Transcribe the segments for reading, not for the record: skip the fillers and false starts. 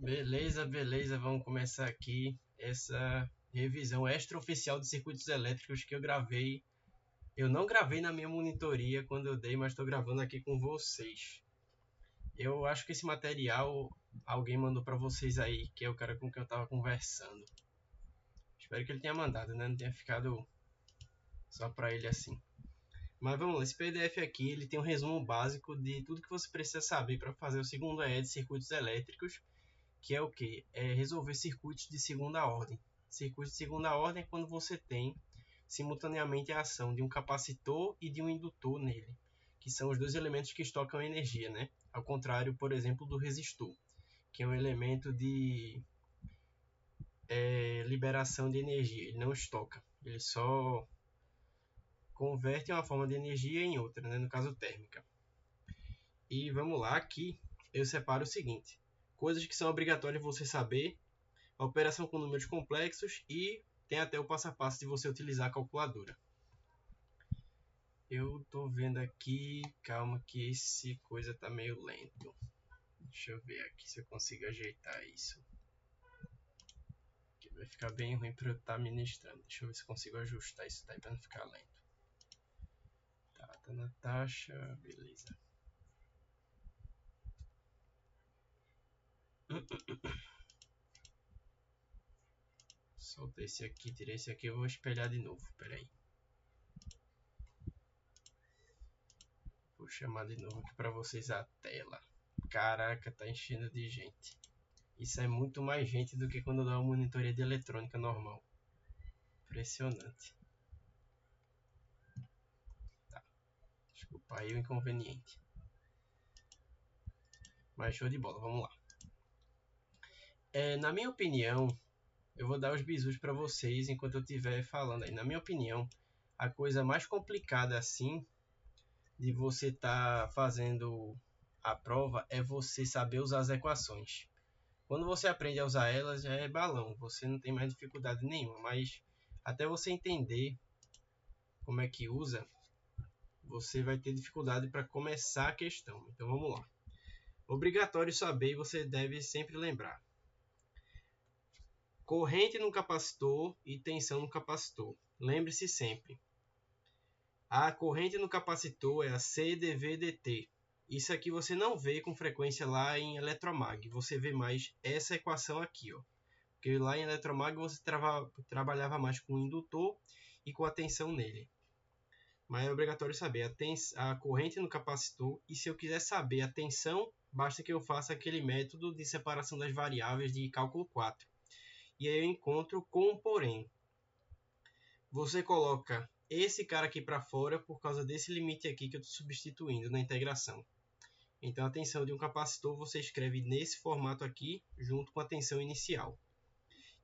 Beleza, beleza, vamos começar aqui essa revisão extraoficial de circuitos elétricos que eu gravei. Eu não gravei na minha monitoria quando eu dei, mas estou gravando aqui com vocês. Eu acho que esse material alguém mandou para vocês aí, que é o cara com quem eu estava conversando. Espero que ele tenha mandado, né? Não tenha ficado só para ele assim. Mas vamos lá, esse PDF aqui ele tem um resumo básico de tudo que você precisa saber para fazer o segundo EE de circuitos elétricos, que é o que? É resolver circuitos de segunda ordem. Circuito de segunda ordem é quando você tem simultaneamente a ação de um capacitor e de um indutor nele, que são os dois elementos que estocam energia, né? Ao contrário, por exemplo, do resistor, que é um elemento de liberação de energia. Ele não estoca, ele só converte uma forma de energia em outra, né? No caso térmica. E vamos lá, aqui eu separo o seguinte: coisas que são obrigatórias você saber, a operação com números complexos e tem até o passo a passo de você utilizar a calculadora. Eu tô vendo aqui, calma que esse coisa tá meio lento. Deixa eu ver aqui se eu consigo ajeitar isso. Que vai ficar bem ruim para eu estar ministrando. Deixa eu ver se eu consigo ajustar isso daí para não ficar lento. Tá na taxa, beleza. Soltei esse aqui, tirei esse aqui, eu vou espelhar de novo, peraí. Vou chamar de novo aqui para vocês a tela. Caraca, tá enchendo de gente. Isso é muito mais gente do que quando dá uma monitoria de eletrônica normal. Impressionante. Tá. Desculpa aí o inconveniente. Mas show de bola, vamos lá. Na minha opinião, eu vou dar os bisus para vocês enquanto eu estiver falando aí. Na minha opinião, a coisa mais complicada assim de você estar fazendo a prova é você saber usar as equações. Quando você aprende a usar elas, já é balão, você não tem mais dificuldade nenhuma, mas até você entender como é que usa, você vai ter dificuldade para começar a questão. Então vamos lá. Obrigatório saber e você deve sempre lembrar. Corrente no capacitor e tensão no capacitor. Lembre-se sempre. A corrente no capacitor é a CdV/dt. Isso aqui você não vê com frequência lá em eletromag. Você vê mais essa equação aqui, ó. Porque lá em eletromag você trabalhava mais com o indutor e com a tensão nele. Mas é obrigatório saber a corrente no capacitor. E se eu quiser saber a tensão, basta que eu faça aquele método de separação das variáveis de cálculo 4. E aí eu encontro com um porém. Você coloca esse cara aqui para fora por causa desse limite aqui que eu estou substituindo na integração. Então a tensão de um capacitor você escreve nesse formato aqui, junto com a tensão inicial.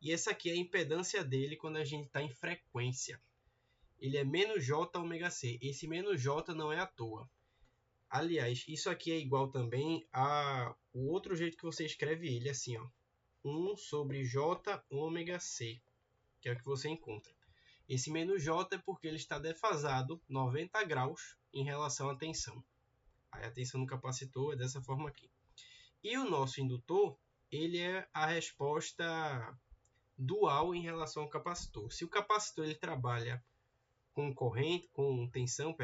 E essa aqui é a impedância dele quando a gente está em frequência. Ele é menos J ômega C. Esse menos J não é à toa. Aliás, isso aqui é igual também a o outro jeito que você escreve ele, assim, ó. 1 sobre J ômega C, que é o que você encontra. Esse menos J é porque ele está defasado 90 graus em relação à tensão. Aí a tensão no capacitor é dessa forma aqui. E o nosso indutor, ele é a resposta dual em relação ao capacitor. Se o capacitor ele trabalha com tensão,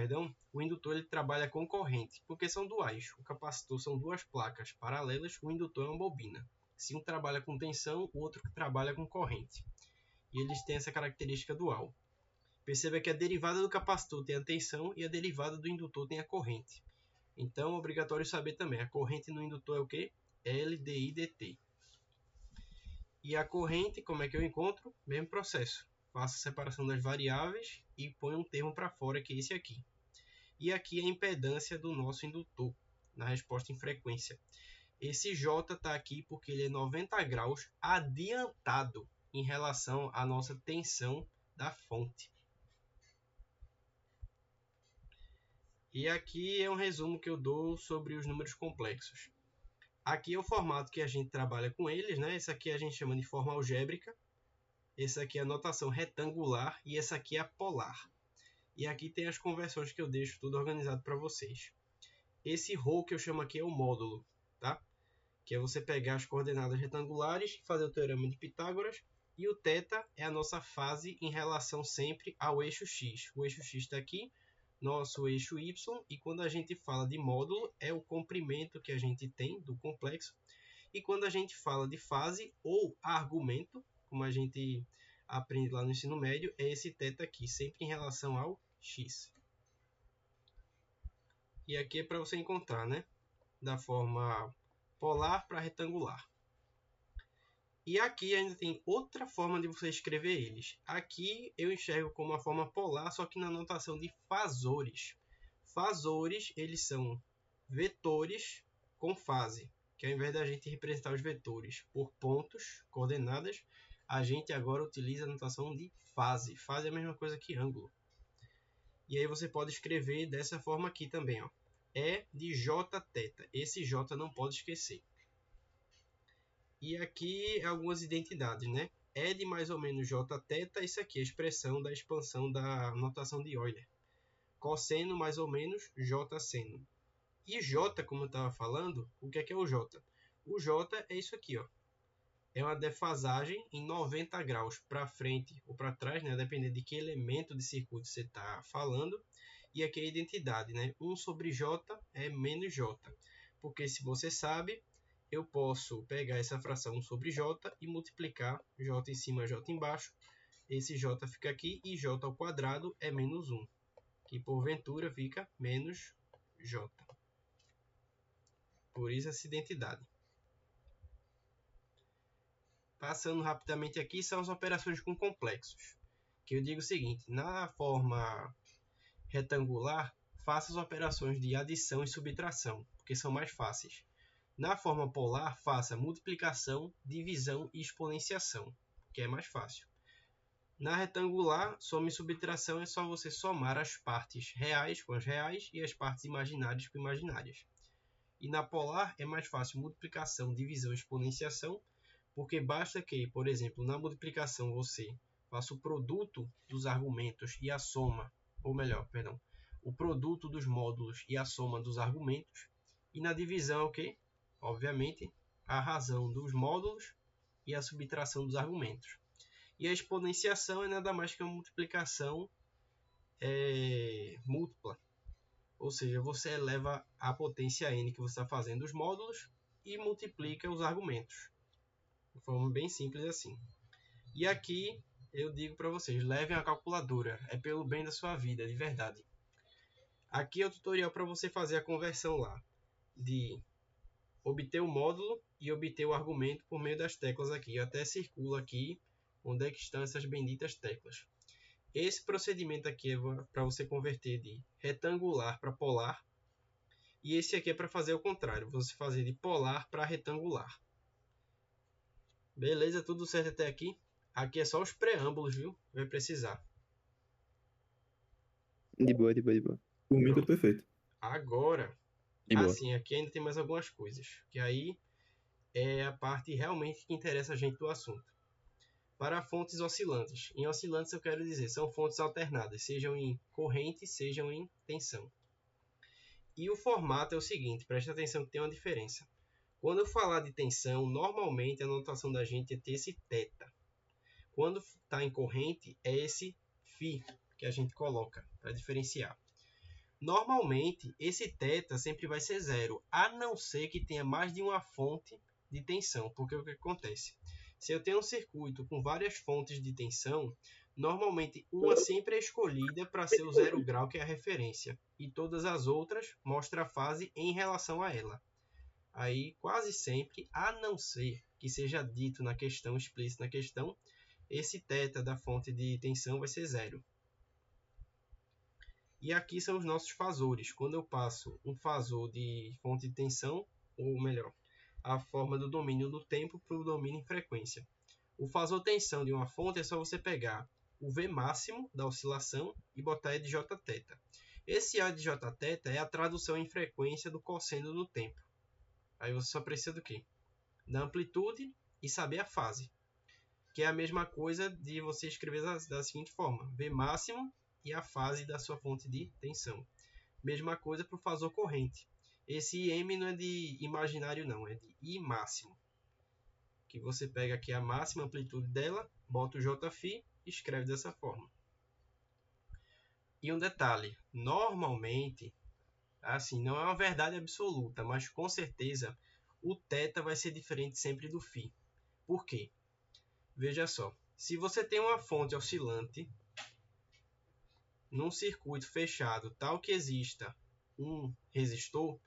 o indutor ele trabalha com corrente, porque são duais. O capacitor são duas placas paralelas, o indutor é uma bobina. Se um trabalha com tensão, o outro trabalha com corrente. E eles têm essa característica dual. Perceba que a derivada do capacitor tem a tensão e a derivada do indutor tem a corrente. Então, é obrigatório saber também, a corrente no indutor é o quê? LdI/dt. E a corrente, como é que eu encontro? Mesmo processo. Faço a separação das variáveis e ponho um termo para fora, que é esse aqui. E aqui é a impedância do nosso indutor, na resposta em frequência. Esse J está aqui porque ele é 90 graus adiantado em relação à nossa tensão da fonte. E aqui é um resumo que eu dou sobre os números complexos. Aqui é o formato que a gente trabalha com eles, né? Esse aqui a gente chama de forma algébrica. Esse aqui é a notação retangular e essa aqui é a polar. E aqui tem as conversões que eu deixo tudo organizado para vocês. Esse ρ que eu chamo aqui é o módulo, tá? que é você pegar as coordenadas retangulares e fazer o teorema de Pitágoras, e o θ é a nossa fase em relação sempre ao eixo x. O eixo x está aqui, nosso eixo y, e quando a gente fala de módulo, é o comprimento que a gente tem do complexo, e quando a gente fala de fase ou argumento, como a gente aprende lá no ensino médio, é esse θ aqui, sempre em relação ao x. E aqui é para você encontrar, né? Da forma polar para retangular. E aqui ainda tem outra forma de você escrever eles. Aqui eu enxergo como uma forma polar, só que na notação de fasores. Fasores, eles são vetores com fase, que ao invés da gente representar os vetores por pontos, coordenadas, a gente agora utiliza a notação de fase. Fase é a mesma coisa que ângulo. E aí você pode escrever dessa forma aqui também, ó. É de jθ. Esse j não pode esquecer. E aqui algumas identidades, né? É de mais ou menos jθ, isso aqui é a expressão da expansão da notação de Euler. Cosseno mais ou menos jseno. E j, como eu estava falando, o que é o j? O j é isso aqui, ó. É uma defasagem em 90 graus para frente ou para trás, né? Dependendo de que elemento de circuito você está falando. E aqui é a identidade, né? 1 sobre j é menos j. Porque se você sabe, eu posso pegar essa fração 1 sobre j e multiplicar j em cima, j embaixo. Esse j fica aqui e j ao quadrado é menos 1. Que porventura fica menos j. Por isso essa identidade. Passando rapidamente aqui, são as operações com complexos. Que eu digo o seguinte, na forma retangular, faça as operações de adição e subtração, porque são mais fáceis. Na forma polar, faça multiplicação, divisão e exponenciação, que é mais fácil. Na retangular, soma e subtração é só você somar as partes reais com as reais e as partes imaginárias com imaginárias. E na polar é mais fácil multiplicação, divisão e exponenciação, porque basta que, por exemplo, na multiplicação você faça o produto dos argumentos e a soma, ou melhor, perdão, o produto dos módulos e a soma dos argumentos. E na divisão é o quê? Obviamente, a razão dos módulos e a subtração dos argumentos. E a exponenciação é nada mais que uma multiplicação múltipla. Ou seja, você eleva a potência n que você está fazendo os módulos e multiplica os argumentos. De forma bem simples assim. E aqui eu digo para vocês, levem a calculadora, é pelo bem da sua vida, de verdade. Aqui é o tutorial para você fazer a conversão lá, de obter o módulo e obter o argumento por meio das teclas aqui. Eu até circulo aqui onde é que estão essas benditas teclas. Esse procedimento aqui é para você converter de retangular para polar. E esse aqui é para fazer o contrário, você fazer de polar para retangular. Beleza, tudo certo até aqui? Aqui é só os preâmbulos, viu? Vai precisar. De boa, de boa, de boa. Por mim tá perfeito. Agora, De boa. assim, aqui ainda tem mais algumas coisas. Que aí é a parte realmente que interessa a gente do assunto. Para fontes oscilantes. Em oscilantes eu quero dizer, são fontes alternadas, sejam em corrente, sejam em tensão. E o formato é o seguinte, presta atenção que tem uma diferença. Quando eu falar de tensão, normalmente a notação da gente é ter esse θ. Quando está em corrente, é esse φ que a gente coloca para diferenciar. Normalmente, esse θ sempre vai ser zero, a não ser que tenha mais de uma fonte de tensão. Porque o que acontece? Se eu tenho um circuito com várias fontes de tensão, normalmente uma sempre é escolhida para ser o 0 grau, que é a referência, e todas as outras mostram a fase em relação a ela. Aí, quase sempre, a não ser que seja dito na questão, explícito na questão, esse θ da fonte de tensão vai ser zero. E aqui são os nossos fasores. Quando eu passo um fasor de fonte de tensão, ou melhor, a forma do domínio do tempo para o domínio em frequência. O fasor tensão de uma fonte é só você pegar o V máximo da oscilação e botar E de jθ. Esse A de jθ é a tradução em frequência do cosseno do tempo. Aí você só precisa do quê? Da amplitude e saber a fase. Que é a mesma coisa de você escrever da seguinte forma. V máximo e a fase da sua fonte de tensão. Mesma coisa para o fasor corrente. Esse M não é de imaginário não, é de I máximo. Que você pega aqui a máxima amplitude dela, bota o Jφ e escreve dessa forma. E um detalhe, normalmente, assim, não é uma verdade absoluta, mas com certeza o θ vai ser diferente sempre do φ. Por quê? Veja só, se você tem uma fonte oscilante num circuito fechado tal que exista um resistor,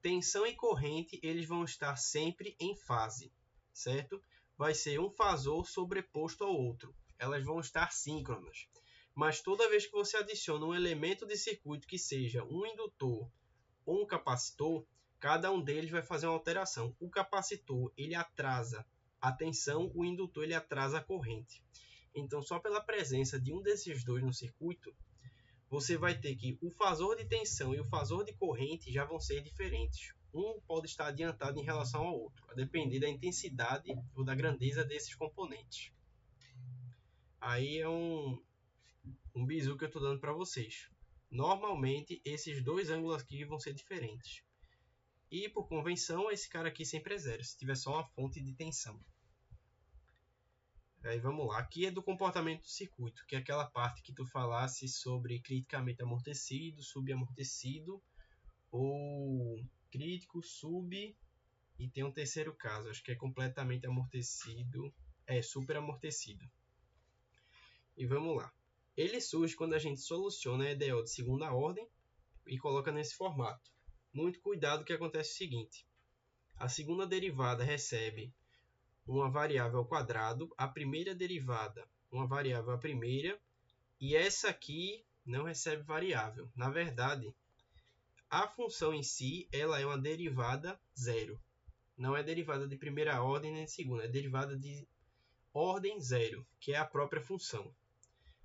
tensão e corrente eles vão estar sempre em fase, certo? Vai ser um fasor sobreposto ao outro. Elas vão estar síncronas. Mas toda vez que você adiciona um elemento de circuito que seja um indutor ou um capacitor, cada um deles vai fazer uma alteração. O capacitor ele atrasa a tensão, o indutor ele atrasa a corrente. Então, só pela presença de um desses dois no circuito, você vai ter que o fasor de tensão e o fasor de corrente já vão ser diferentes. Um pode estar adiantado em relação ao outro, a depender da intensidade ou da grandeza desses componentes. Aí é um bizu que eu estou dando para vocês. Normalmente, esses dois ângulos aqui vão ser diferentes. E, por convenção, esse cara aqui sempre é zero, se tiver só uma fonte de tensão. Aí vamos lá, aqui é do comportamento do circuito, que é aquela parte que tu falasse sobre criticamente amortecido, subamortecido, ou crítico, sub, e tem um terceiro caso, acho que é completamente amortecido, superamortecido. E vamos lá. Ele surge quando a gente soluciona a EDO de segunda ordem e coloca nesse formato. Muito cuidado que acontece o seguinte, a segunda derivada recebe uma variável ao quadrado, a primeira derivada uma variável à primeira, e essa aqui não recebe variável. Na verdade, a função em si ela é uma derivada zero. Não é derivada de primeira ordem nem de segunda, é derivada de ordem zero, que é a própria função.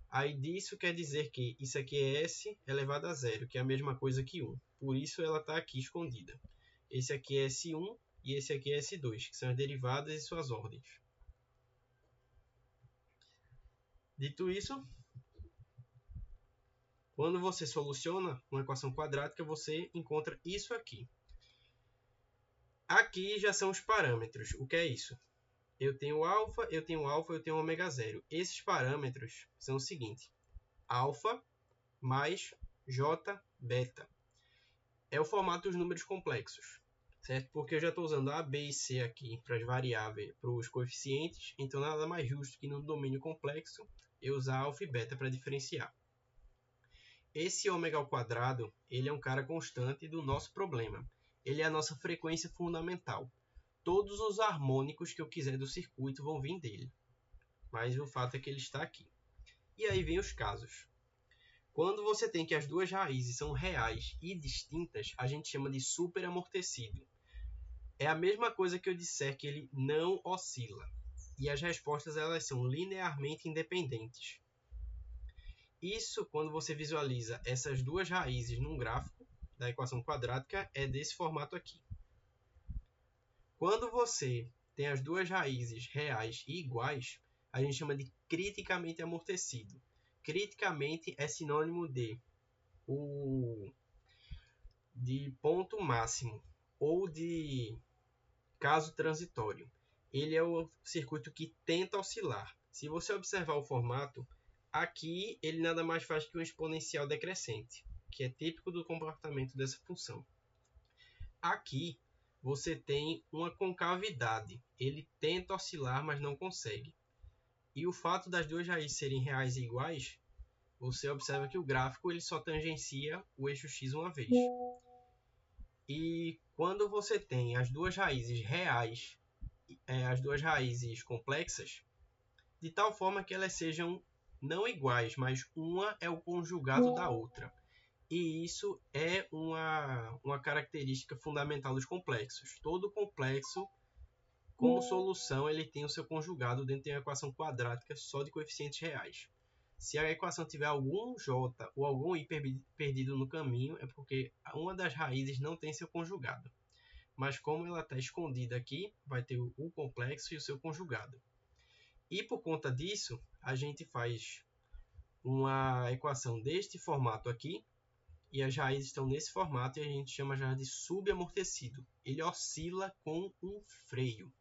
Aí disso quer dizer que isso aqui é s elevado a zero, que é a mesma coisa que 1. Por isso ela está aqui escondida. Esse aqui é S1 e esse aqui é S2, que são as derivadas e suas ordens. Dito isso, quando você soluciona uma equação quadrática, você encontra isso aqui. Aqui já são os parâmetros. O que é isso? Eu tenho alfa, eu tenho ômega zero. Esses parâmetros são o seguinte. Alfa mais J beta. É o formato dos números complexos, certo? Porque eu já estou usando A, B e C aqui para as variáveis, para os coeficientes, então nada mais justo que no domínio complexo eu usar alfa e beta para diferenciar. Esse ômega ao quadrado, ele é um cara constante do nosso problema. Ele é a nossa frequência fundamental. Todos os harmônicos que eu quiser do circuito vão vir dele. Mas o fato é que ele está aqui. E aí vem os casos. Quando você tem que as duas raízes são reais e distintas, a gente chama de superamortecido. É a mesma coisa que eu disser que ele não oscila. E as respostas elas são linearmente independentes. Isso, quando você visualiza essas duas raízes num gráfico da equação quadrática, é desse formato aqui. Quando você tem as duas raízes reais e iguais, a gente chama de criticamente amortecido. Criticamente é sinônimo de ponto máximo ou de caso transitório. Ele é o circuito que tenta oscilar. Se você observar o formato, aqui ele nada mais faz que um exponencial decrescente, que é típico do comportamento dessa função. Aqui você tem uma concavidade. Ele tenta oscilar, mas não consegue. E o fato das duas raízes serem reais e iguais, você observa que o gráfico ele só tangencia o eixo x uma vez. E quando você tem as duas raízes reais, as duas raízes complexas, de tal forma que elas sejam não iguais, mas uma é o conjugado da outra. E isso é uma característica fundamental dos complexos. Todo complexo, como solução, ele tem o seu conjugado dentro de uma equação quadrática só de coeficientes reais. Se a equação tiver algum j ou algum i perdido no caminho, é porque uma das raízes não tem seu conjugado. Mas como ela está escondida aqui, vai ter o complexo e o seu conjugado. E por conta disso, a gente faz uma equação deste formato aqui, e as raízes estão nesse formato e a gente chama já de subamortecido. Ele oscila com um freio,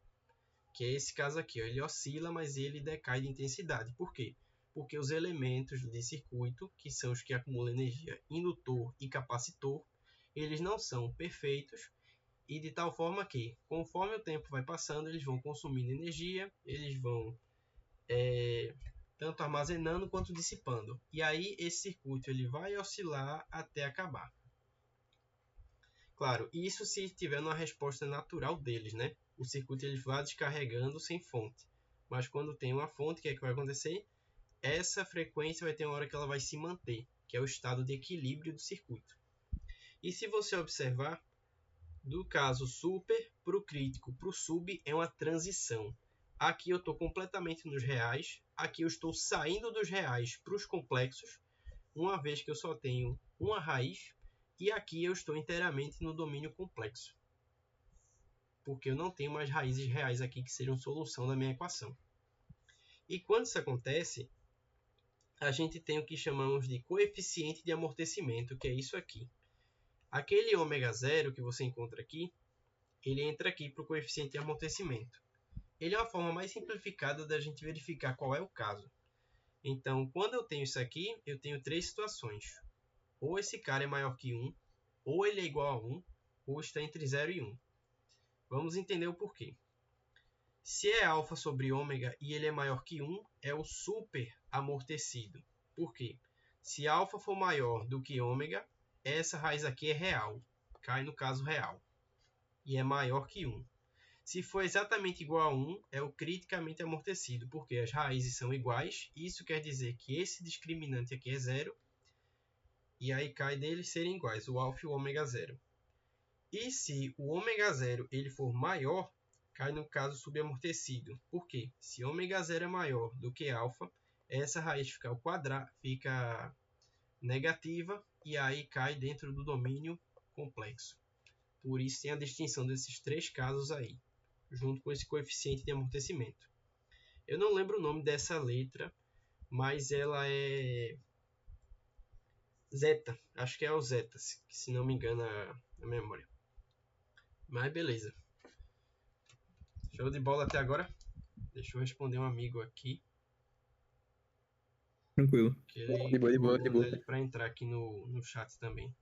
que é esse caso aqui. Ó. Ele oscila, mas ele decai de intensidade. Por quê? Porque os elementos de circuito, que são os que acumulam energia, indutor e capacitor, eles não são perfeitos, e de tal forma que, conforme o tempo vai passando, eles vão consumindo energia, eles vão tanto armazenando quanto dissipando. E aí esse circuito ele vai oscilar até acabar. Claro, isso se tiver uma resposta natural deles, né? O circuito ele vai descarregando sem fonte. Mas quando tem uma fonte, o que é que vai acontecer? Essa frequência vai ter uma hora que ela vai se manter, que é o estado de equilíbrio do circuito. E se você observar, do caso super para o crítico para o sub é uma transição. Aqui eu estou completamente nos reais, aqui eu estou saindo dos reais para os complexos, uma vez que eu só tenho uma raiz, e aqui eu estou inteiramente no domínio complexo, porque eu não tenho mais raízes reais aqui que sejam solução da minha equação. E quando isso acontece, a gente tem o que chamamos de coeficiente de amortecimento, que é isso aqui. Aquele ômega zero que você encontra aqui, ele entra aqui para o coeficiente de amortecimento. Ele é uma forma mais simplificada da gente verificar qual é o caso. Então, quando eu tenho isso aqui, eu tenho três situações. Ou esse cara é maior que 1, ou ele é igual a 1, ou está entre 0 e 1. Vamos entender o porquê. Se é alfa sobre ômega e ele é maior que 1, é o super amortecido. Por quê? Se alfa for maior do que ômega, essa raiz aqui é real. Cai no caso real. E é maior que 1. Se for exatamente igual a 1, é o criticamente amortecido, porque as raízes são iguais. Isso quer dizer que esse discriminante aqui é 0. E aí cai deles serem iguais, o alfa e o ômega zero. E se o ômega zero ele for maior, cai no caso subamortecido. Por quê? Se ômega zero é maior do que alfa, essa raiz fica negativa e aí cai dentro do domínio complexo. Por isso tem a distinção desses três casos aí, junto com esse coeficiente de amortecimento. Eu não lembro o nome dessa letra, mas ela é zeta. Acho que é o zeta, se não me engana a memória. Mas beleza. Show de bola até agora. Deixa eu responder um amigo aqui. Tranquilo. Que ele De boa, de vou boa, de mandar boa. ele para entrar aqui no chat também.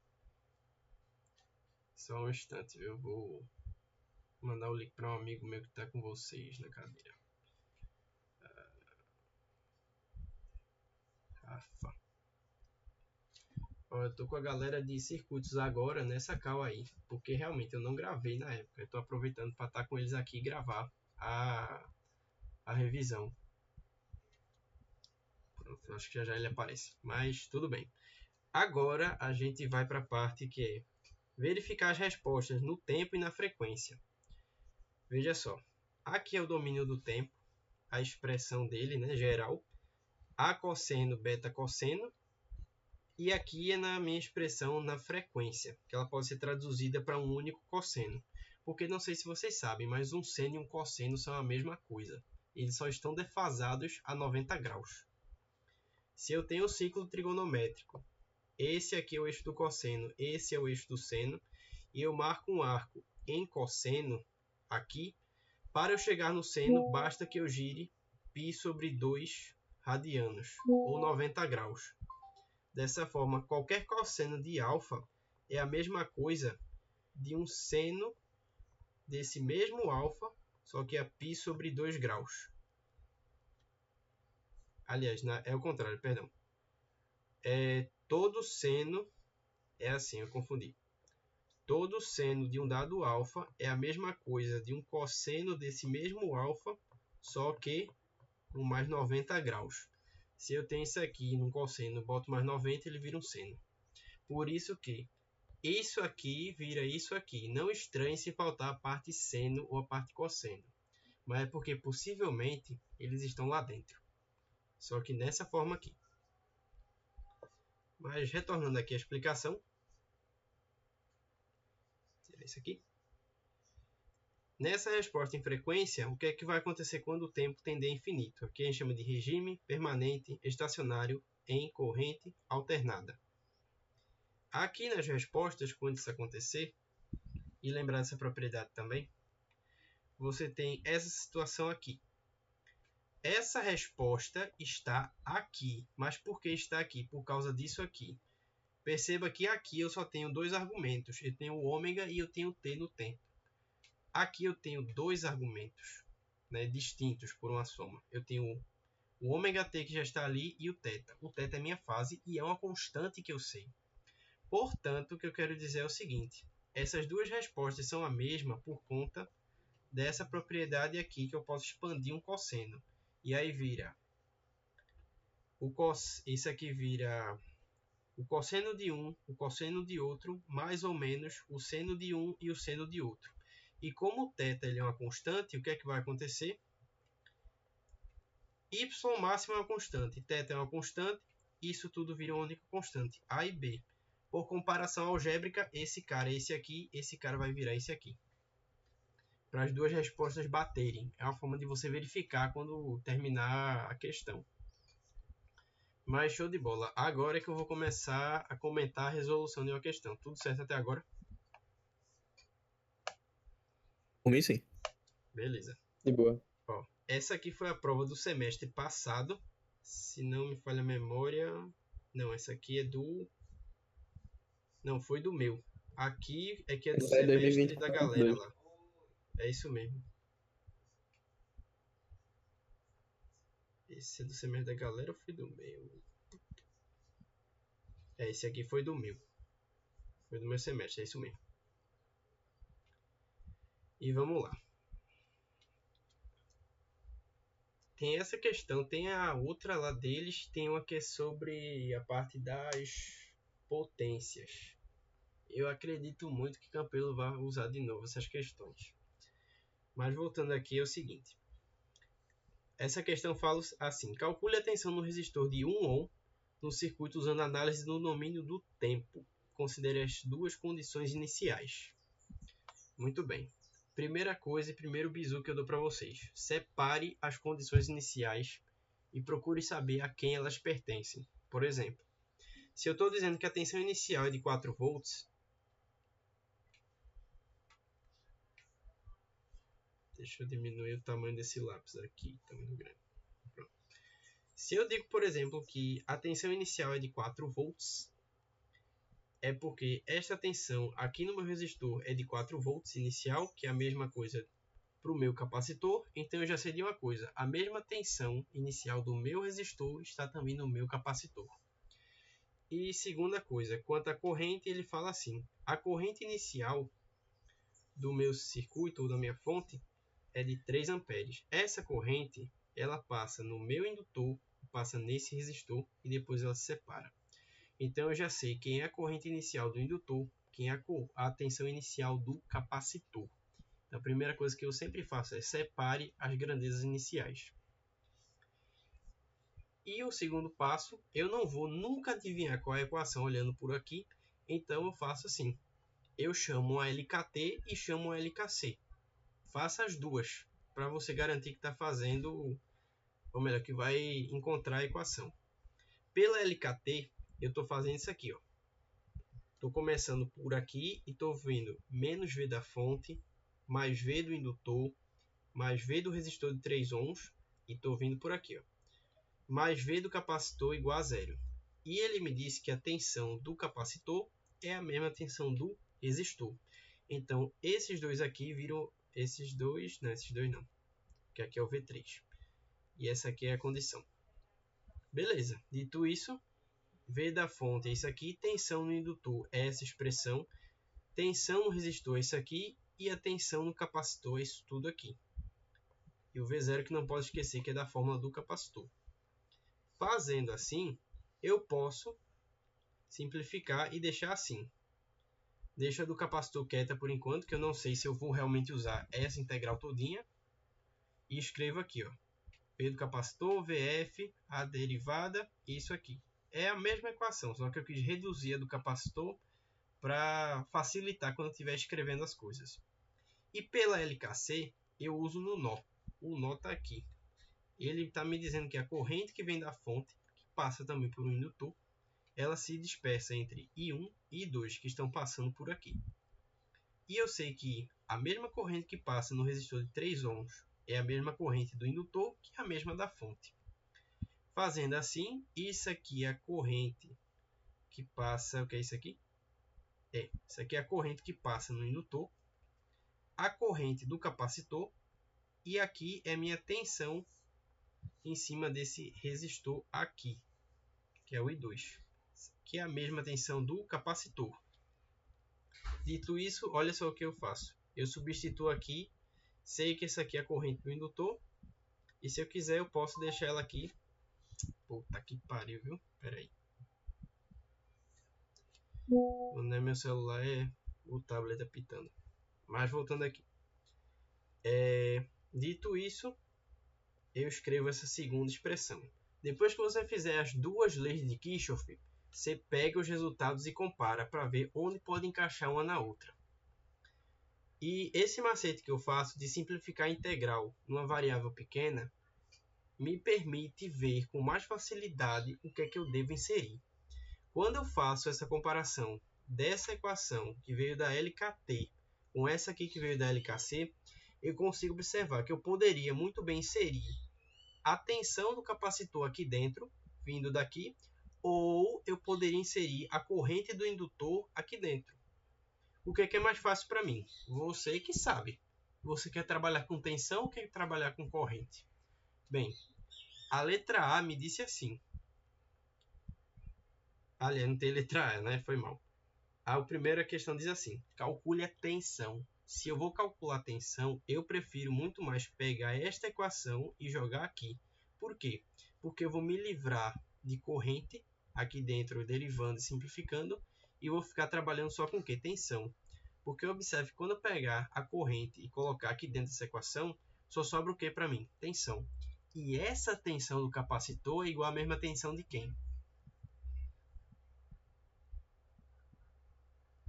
Só um instante, eu vou mandar o link para um amigo meu que está com vocês na cadeira. Rafa. Ó, eu tô com a galera de circuitos agora nessa call aí, porque realmente eu não gravei na época. Eu tô aproveitando para estar com eles aqui e gravar a revisão. Pronto, acho que já ele aparece, mas tudo bem. Agora a gente vai para a parte que é verificar as respostas no tempo e na frequência. Veja só, aqui é o domínio do tempo, a expressão dele, né, geral, A cosseno, beta cosseno, e aqui é na minha expressão na frequência, que ela pode ser traduzida para um único cosseno. Porque não sei se vocês sabem, mas um seno e um cosseno são a mesma coisa. Eles só estão defasados a 90 graus. Se eu tenho um ciclo trigonométrico, esse aqui é o eixo do cosseno, esse é o eixo do seno, e eu marco um arco em cosseno aqui, para eu chegar no seno, basta que eu gire π sobre 2 radianos, ou 90 graus. Dessa forma, qualquer cosseno de alfa é a mesma coisa de um seno desse mesmo alfa, só que é π sobre 2 graus. Aliás, é o contrário, perdão. Todo seno é assim, eu confundi. Todo seno de um dado alfa é a mesma coisa de um cosseno desse mesmo alfa, só que com mais 90 graus. Se eu tenho isso aqui num cosseno, boto mais 90, ele vira um seno. Por isso que isso aqui vira isso aqui. Não estranhe se faltar a parte seno ou a parte cosseno. Mas é porque possivelmente eles estão lá dentro. Só que nessa forma aqui. Mas retornando aqui à explicação. Tirar isso aqui. Nessa resposta em frequência, o que é que vai acontecer quando o tempo tender a infinito? Aqui a gente chama de regime permanente estacionário em corrente alternada. Aqui nas respostas, quando isso acontecer, e lembrar dessa propriedade também, você tem essa situação aqui. Essa resposta está aqui. Mas por que está aqui? Por causa disso aqui. Perceba que aqui eu só tenho dois argumentos. Eu tenho o ômega e eu tenho o t no tempo. Aqui eu tenho dois argumentos, né, distintos por uma soma. Eu tenho o ômega t que já está ali e o θ. O θ é minha fase e é uma constante que eu sei. Portanto, o que eu quero dizer é o seguinte. Essas duas respostas são a mesma por conta dessa propriedade aqui que eu posso expandir um cosseno. E aí vira... Isso aqui vira o cosseno de um, o cosseno de outro, mais ou menos o seno de um e o seno de outro. E como o θ ele é uma constante, o que é que vai acontecer? Y máximo é uma constante, θ é uma constante, isso tudo vira uma única constante, A e B. Por comparação algébrica, esse cara vai virar esse aqui. Para as duas respostas baterem. É uma forma de você verificar quando terminar a questão. Mas show de bola. Agora é que eu vou começar a comentar a resolução de uma questão. Tudo certo até agora? Por mim, sim. Beleza. De boa. Ó, essa aqui foi a prova do semestre passado. Se não me falha a memória... Não, essa aqui é do... Não, foi do meu. Aqui é que é do Essa é semestre 2020, da galera lá. É isso mesmo. Esse é do semestre da galera ou foi do meu? Esse aqui foi do meu. Foi do meu semestre, é isso mesmo. E vamos lá. Tem essa questão, tem a outra lá deles, tem uma que é sobre a parte das potências. Eu acredito muito que Campelo vai usar de novo essas questões. Mas voltando aqui é o seguinte. Essa questão fala assim. Calcule a tensão no resistor de 1 ohm no circuito usando a análise do domínio do tempo. Considere as duas condições iniciais. Muito bem. Primeira coisa e primeiro bizu que eu dou para vocês. Separe as condições iniciais e procure saber a quem elas pertencem. Por exemplo, se eu estou dizendo que a tensão inicial é de 4 volts, deixa eu diminuir o tamanho desse lápis aqui, está muito grande. Pronto. Se eu digo, por exemplo, que a tensão inicial é de 4 volts, é porque esta tensão aqui no meu resistor é de 4 volts inicial, que é a mesma coisa para o meu capacitor, então eu já sei de uma coisa, a mesma tensão inicial do meu resistor está também no meu capacitor. E segunda coisa, quanto à corrente, ele fala assim, a corrente inicial do meu circuito ou da minha fonte é de 3 amperes. Essa corrente, ela passa no meu indutor, passa nesse resistor e depois ela se separa. Então eu já sei quem é a corrente inicial do indutor, quem é a tensão inicial do capacitor. A primeira coisa que eu sempre faço é separe as grandezas iniciais. E o segundo passo, eu não vou nunca adivinhar qual é a equação olhando por aqui, então eu faço assim. Eu chamo a LKT e chamo a LKC. Faça as duas, para você garantir que está fazendo, ou melhor, que vai encontrar a equação. Pela LKT, eu estou fazendo isso aqui. Estou começando por aqui e estou vendo menos V da fonte, mais V do indutor, mais V do resistor de 3 ohms, e estou vindo por aqui, mais V do capacitor igual a zero. E ele me disse que a tensão do capacitor é a mesma tensão do resistor. Então, esses dois aqui viram... Esses dois não, que aqui é o V3. E essa aqui é a condição. Beleza, dito isso, V da fonte é isso aqui, tensão no indutor é essa expressão, tensão no resistor é isso aqui, e a tensão no capacitor é isso tudo aqui. E o V0 que não pode esquecer que é da fórmula do capacitor. Fazendo assim, eu posso simplificar e deixar assim. Deixa a do capacitor quieta por enquanto, que eu não sei se eu vou realmente usar essa integral todinha. E escrevo aqui, ó. P do capacitor, VF, a derivada, isso aqui. É a mesma equação, só que eu quis reduzir a do capacitor para facilitar quando eu estiver escrevendo as coisas. E pela LKC, eu uso no nó. O nó está aqui. Ele está me dizendo que a corrente que vem da fonte, que passa também por um indutor, ela se dispersa entre I1 e I2 que estão passando por aqui. E eu sei que a mesma corrente que passa no resistor de 3 ohms é a mesma corrente do indutor que é a mesma da fonte. Fazendo assim, isso aqui é a corrente que passa... O que é isso aqui? Isso aqui é a corrente que passa no indutor, a corrente do capacitor, e aqui é minha tensão em cima desse resistor aqui, que é o I2, que é a mesma tensão do capacitor. Dito isso, olha só o que eu faço. Eu substituo aqui, sei que essa aqui é a corrente do indutor, e se eu quiser eu posso deixar ela aqui. Puta que pariu, viu? Pera aí. Não é meu celular, é o tablet apitando. Mas voltando aqui. Dito isso, eu escrevo essa segunda expressão. Depois que você fizer as duas leis de Kirchhoff, você pega os resultados e compara para ver onde pode encaixar uma na outra. E esse macete que eu faço de simplificar a integral numa variável pequena me permite ver com mais facilidade o que é que eu devo inserir. Quando eu faço essa comparação dessa equação que veio da LKT com essa aqui que veio da LKC, eu consigo observar que eu poderia muito bem inserir a tensão do capacitor aqui dentro, vindo daqui, ou eu poderia inserir a corrente do indutor aqui dentro. O que é mais fácil para mim? Você que sabe. Você quer trabalhar com tensão ou quer trabalhar com corrente? Bem, a letra A me disse assim. Aliás, não tem letra A, né? Foi mal. A primeira questão diz assim: calcule a tensão. Se eu vou calcular a tensão, eu prefiro muito mais pegar esta equação e jogar aqui. Por quê? Porque eu vou me livrar de corrente aqui dentro, derivando e simplificando, e vou ficar trabalhando só com o quê? Tensão. Porque observe que quando eu pegar a corrente e colocar aqui dentro dessa equação, só sobra o que para mim? Tensão. E essa tensão do capacitor é igual à mesma tensão de quem?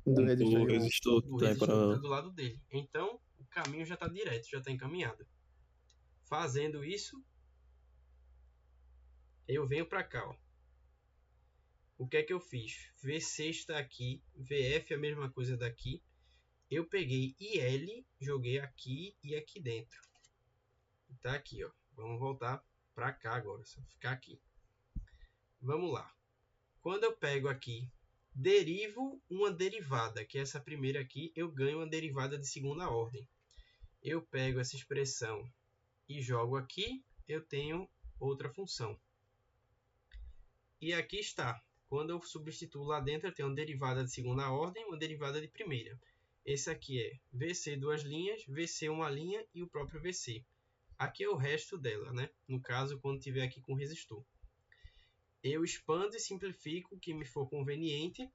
Do resistor resistor do também resistor que está para. do lado dele. Então, o caminho já está direto, já está encaminhado. Fazendo isso, eu venho para cá. Ó. O que é que eu fiz? VC está aqui, VF é a mesma coisa daqui. Eu peguei IL, joguei aqui e aqui dentro. Está aqui, ó. Vamos voltar para cá agora, só ficar aqui. Vamos lá. Quando eu pego aqui, derivo uma derivada, que é essa primeira aqui, eu ganho uma derivada de segunda ordem. Eu pego essa expressão e jogo aqui, eu tenho outra função. E aqui está. Quando eu substituo lá dentro, eu tenho uma derivada de segunda ordem e uma derivada de primeira. Esse aqui é VC duas linhas, VC uma linha e o próprio VC. Aqui é o resto dela, né? No caso, quando estiver aqui com resistor. Eu expando e simplifico o que me for conveniente.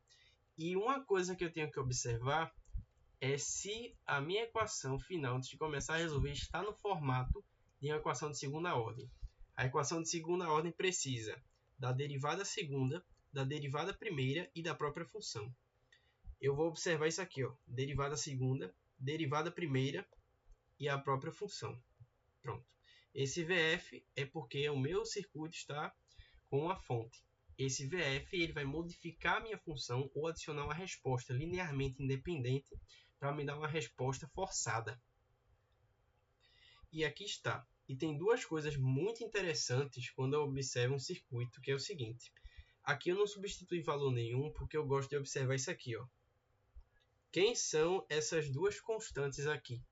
E uma coisa que eu tenho que observar é se a minha equação final, antes de começar a resolver, está no formato de uma equação de segunda ordem. A equação de segunda ordem precisa da derivada segunda, da derivada primeira e da própria função. Eu vou observar isso aqui, ó, derivada segunda, derivada primeira e a própria função. Pronto. Esse VF é porque o meu circuito está com a fonte. Esse VF ele vai modificar a minha função ou adicionar uma resposta linearmente independente para me dar uma resposta forçada. E aqui está. E tem duas coisas muito interessantes quando eu observo um circuito, que é o seguinte. Aqui eu não substitui valor nenhum, porque eu gosto de observar isso aqui. Ó. Quem são essas duas constantes aqui?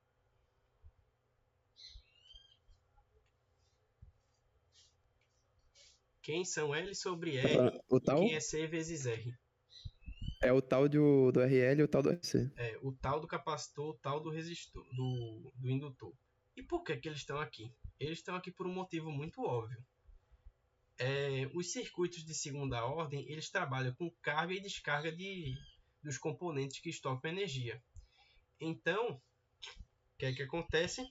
Quem são L sobre R O e tal quem é C vezes R? é o tal do RL e o tal do RC. É, o tal do capacitor, o tal do resistor, do indutor. E por que eles estão aqui? Eles estão aqui por um motivo muito óbvio. Os circuitos de segunda ordem, eles trabalham com carga e descarga dos componentes que estocam energia. Então, o que é que acontece?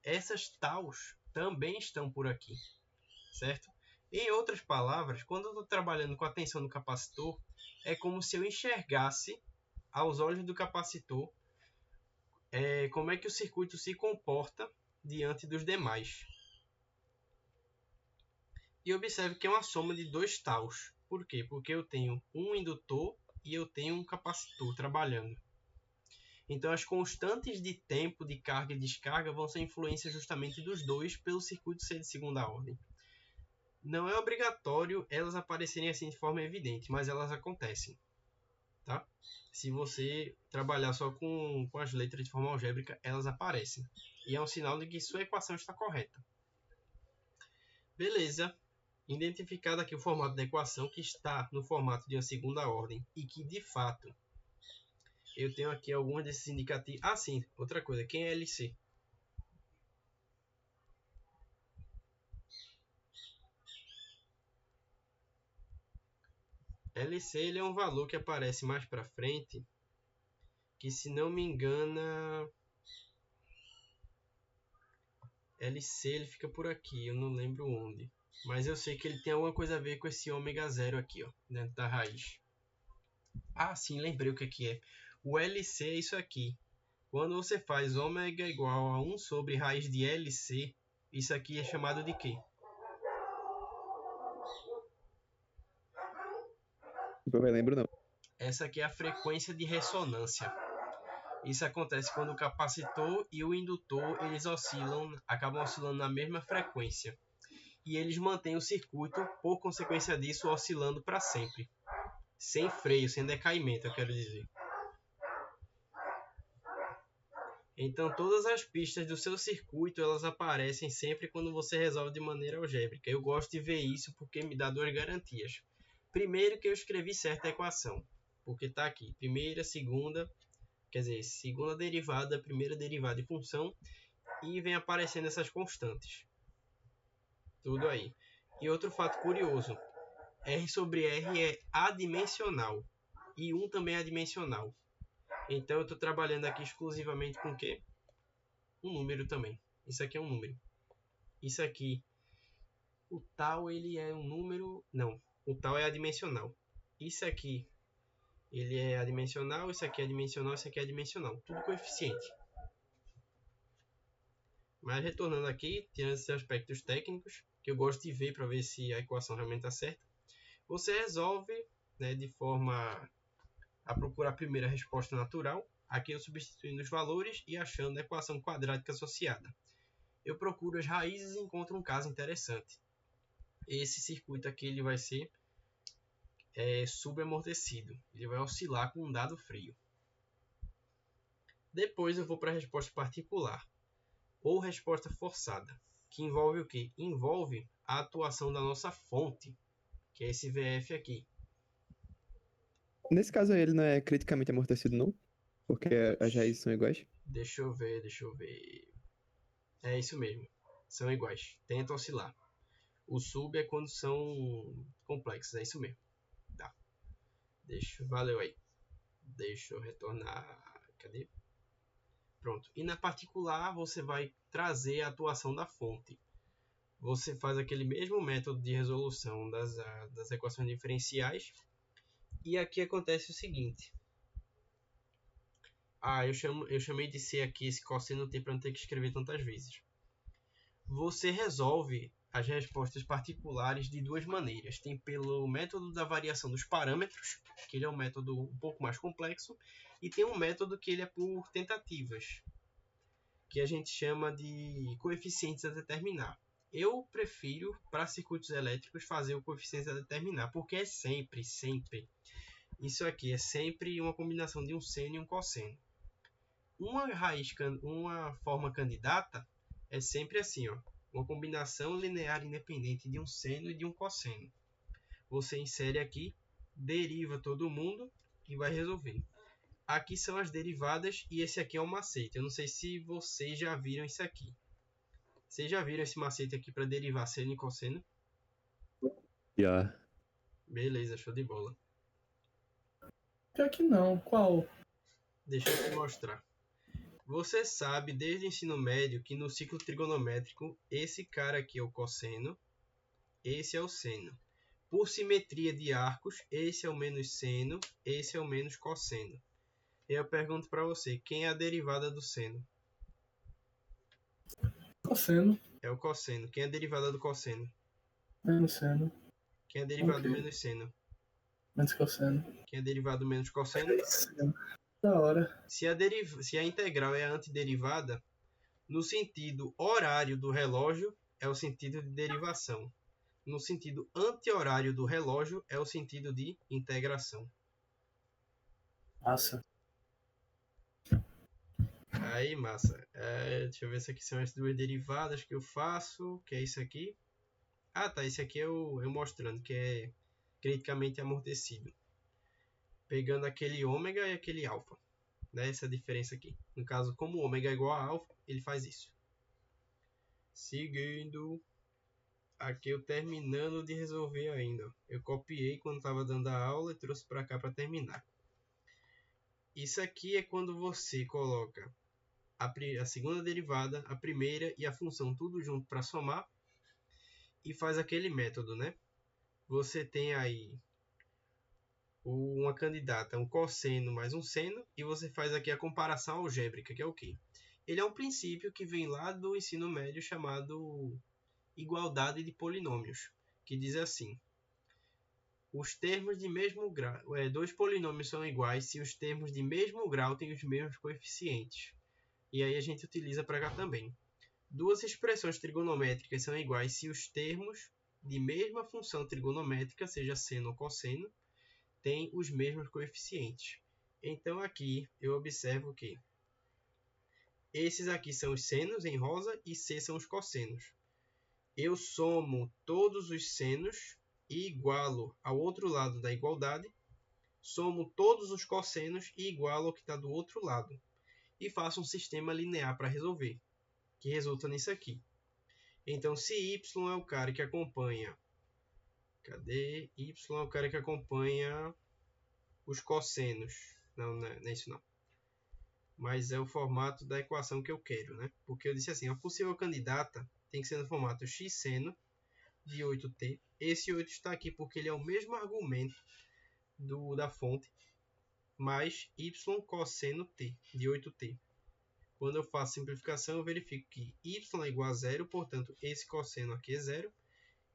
Essas taus também estão por aqui, certo? Em outras palavras, quando eu estou trabalhando com a tensão do capacitor, é como se eu enxergasse aos olhos do capacitor como é que o circuito se comporta diante dos demais. E observe que é uma soma de dois taus. Por quê? Porque eu tenho um indutor e eu tenho um capacitor trabalhando. Então, as constantes de tempo de carga e descarga vão ser influência justamente dos dois pelo circuito ser de segunda ordem. Não é obrigatório elas aparecerem assim de forma evidente, mas elas acontecem. Tá? Se você trabalhar só com as letras de forma algébrica, elas aparecem. E é um sinal de que sua equação está correta. Beleza. Identificado aqui o formato da equação, que está no formato de uma segunda ordem e que, de fato, eu tenho aqui alguns desses indicativos. Ah, sim, outra coisa. Quem é LC? LC ele é um valor que aparece mais para frente, que, se não me engana, LC ele fica por aqui, eu não lembro onde. Mas eu sei que ele tem alguma coisa a ver com esse ômega zero aqui, ó, dentro da raiz. Ah, sim, lembrei o que é. O LC é isso aqui. Quando você faz ômega igual a 1 sobre raiz de LC, isso aqui é chamado de quê? Eu não lembro, não. Essa aqui é a frequência de ressonância. Isso acontece quando o capacitor e o indutor eles acabam oscilando na mesma frequência. E eles mantêm o circuito, por consequência disso, oscilando para sempre. Sem freio, sem decaimento, eu quero dizer. Então, todas as pistas do seu circuito, elas aparecem sempre quando você resolve de maneira algébrica. Eu gosto de ver isso porque me dá duas garantias. Primeiro, que eu escrevi certa equação, porque está aqui. Primeira, segunda, quer dizer, segunda derivada, primeira derivada de função, e vem aparecendo essas constantes. Tudo aí. E outro fato curioso, R sobre R é adimensional, e 1 também é adimensional. Então, eu estou trabalhando aqui exclusivamente com o quê? Um número também. Isso aqui é um número. Isso aqui, o tal, ele é um número... Não, o tal é adimensional. Isso aqui, ele é adimensional, isso aqui é adimensional, isso aqui é adimensional. Tudo coeficiente. Mas retornando aqui, tirando esses aspectos técnicos, que eu gosto de ver para ver se a equação realmente está certa, você resolve, né, de forma a procurar a primeira resposta natural, aqui eu substituindo os valores e achando a equação quadrática associada. Eu procuro as raízes e encontro um caso interessante. Esse circuito aqui ele vai ser subamortecido. Ele vai oscilar com um dado frio. Depois eu vou para a resposta particular, ou resposta forçada, que envolve o quê? Envolve a atuação da nossa fonte, que é esse VF aqui. Nesse caso aí, ele não é criticamente amortecido, não? Porque as raízes são iguais? Deixa eu ver. É isso mesmo. São iguais. Tenta oscilar. O sub é quando são complexos. É isso mesmo. Tá. Valeu aí. Deixa eu retornar. Cadê? Pronto. E na particular, você vai trazer a atuação da fonte. Você faz aquele mesmo método de resolução das equações diferenciais. E aqui acontece o seguinte. Eu chamei de C aqui esse cosseno T para não ter que escrever tantas vezes. Você resolve as respostas particulares de duas maneiras. Tem pelo método da variação dos parâmetros, que ele é um método um pouco mais complexo, e tem um método que ele é por tentativas, que a gente chama de coeficientes a determinar. Eu prefiro, para circuitos elétricos, fazer o coeficiente a determinar, porque é sempre, isso aqui é sempre uma combinação de um seno e um cosseno. Uma forma candidata é sempre assim, ó, uma combinação linear independente de um seno e de um cosseno. Você insere aqui, deriva todo mundo e vai resolver. Aqui são as derivadas e esse aqui é o macete. Eu não sei se vocês já viram isso aqui. Vocês já viram esse macete aqui para derivar seno e cosseno? Já. Beleza, show de bola. Pior que não. Qual? Deixa eu te mostrar. Você sabe desde o ensino médio que no ciclo trigonométrico esse cara aqui é o cosseno, esse é o seno. Por simetria de arcos, esse é o menos seno, esse é o menos cosseno. Eu pergunto para você, quem é a derivada do seno? Cosseno. É o cosseno. Quem é a derivada do cosseno? Menos seno. Quem é a derivada do Ok. menos seno? Menos cosseno. que é derivado menos cosseno. 3 seno. Da hora. Se a integral é a antiderivada, no sentido horário do relógio, é o sentido de derivação. No sentido anti-horário do relógio, é o sentido de integração. Massa. Aí, massa. Deixa eu ver se aqui são as duas derivadas que eu faço, que é isso aqui. Ah, tá. Esse aqui é eu mostrando, que é criticamente amortecido. Pegando aquele ômega e aquele alfa. Né? Essa diferença aqui. No caso, como o ômega é igual a alfa, ele faz isso. Seguindo. Aqui eu terminando de resolver ainda. Eu copiei quando estava dando a aula e trouxe para cá para terminar. Isso aqui é quando você coloca a segunda derivada, a primeira e a função tudo junto para somar e faz aquele método, né? Você tem aí uma candidata, um cosseno mais um seno, e você faz aqui a comparação algébrica, que é o quê? Ele é um princípio que vem lá do ensino médio chamado igualdade de polinômios, que diz assim: os termos de mesmo grau, dois polinômios são iguais se os termos de mesmo grau têm os mesmos coeficientes. E aí a gente utiliza para cá também. Duas expressões trigonométricas são iguais se os termos de mesma função trigonométrica, seja seno ou cosseno, têm os mesmos coeficientes. Então aqui eu observo que esses aqui são os senos em rosa e C são os cossenos. Eu somo todos os senos e igualo ao outro lado da igualdade, somo todos os cossenos e igualo ao que está do outro lado. E faço um sistema linear para resolver, que resulta nisso aqui. Então, se y é o cara que acompanha... Cadê? Y é o cara que acompanha os cossenos. Não é isso não. Mas é o formato da equação que eu quero, né? Porque eu disse assim, a possível candidata tem que ser no formato x seno de 8t. Esse 8 está aqui porque ele é o mesmo argumento da fonte, mais y cosseno t, de 8t. Quando eu faço simplificação, eu verifico que y é igual a 0, portanto, esse cosseno aqui é 0.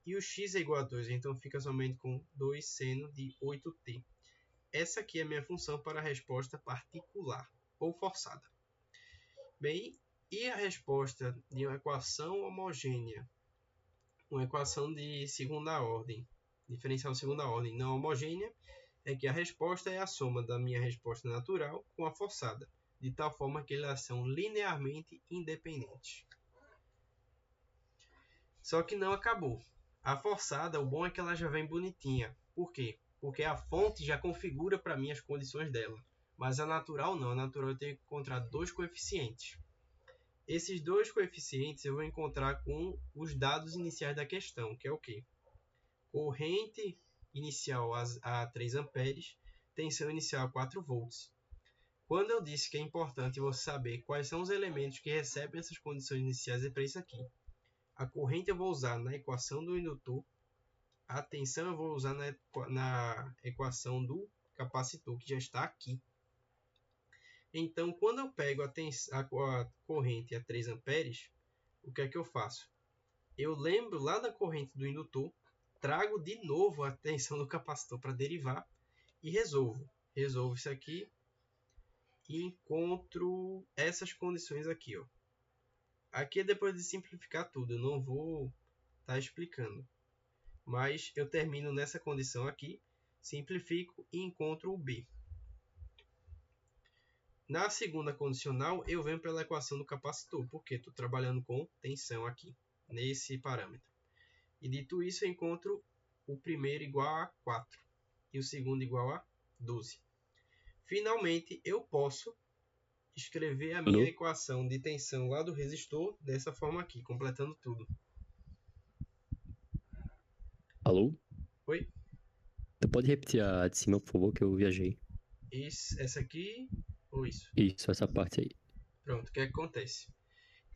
E o x é igual a 2, então fica somente com 2 seno de 8t. Essa aqui é a minha função para a resposta particular, ou forçada. Bem, e a resposta de uma equação homogênea? Uma equação de segunda ordem, diferencial de segunda ordem não homogênea, é que a resposta é a soma da minha resposta natural com a forçada, de tal forma que elas são linearmente independentes. Só que não acabou. A forçada, o bom é que ela já vem bonitinha. Por quê? Porque a fonte já configura para mim as condições dela. Mas a natural não. A natural eu tenho que encontrar dois coeficientes. Esses dois coeficientes eu vou encontrar com os dados iniciais da questão, que é o quê? Corrente inicial a 3 amperes, tensão inicial a 4 volts. Quando eu disse que é importante você saber quais são os elementos que recebem essas condições iniciais, é para isso aqui. A corrente eu vou usar na equação do indutor, a tensão eu vou usar na equação do capacitor, que já está aqui. Então, quando eu pego a corrente a 3 amperes, o que é que eu faço? Eu lembro lá da corrente do indutor, trago de novo a tensão do capacitor para derivar e resolvo. Resolvo isso aqui e encontro essas condições aqui, ó. Aqui é depois de simplificar tudo, eu não vou estar explicando. Mas eu termino nessa condição aqui, simplifico e encontro o B. Na segunda condicional, eu venho pela equação do capacitor, porque estou trabalhando com tensão aqui, nesse parâmetro. E dito isso, eu encontro o primeiro igual a 4 e o segundo igual a 12. Finalmente, eu posso escrever a minha equação de tensão lá do resistor dessa forma aqui, completando tudo. Alô? Oi? Tu pode repetir a de cima, por favor, que eu viajei. Essa aqui ou isso? Isso, essa parte aí. Pronto, o que acontece?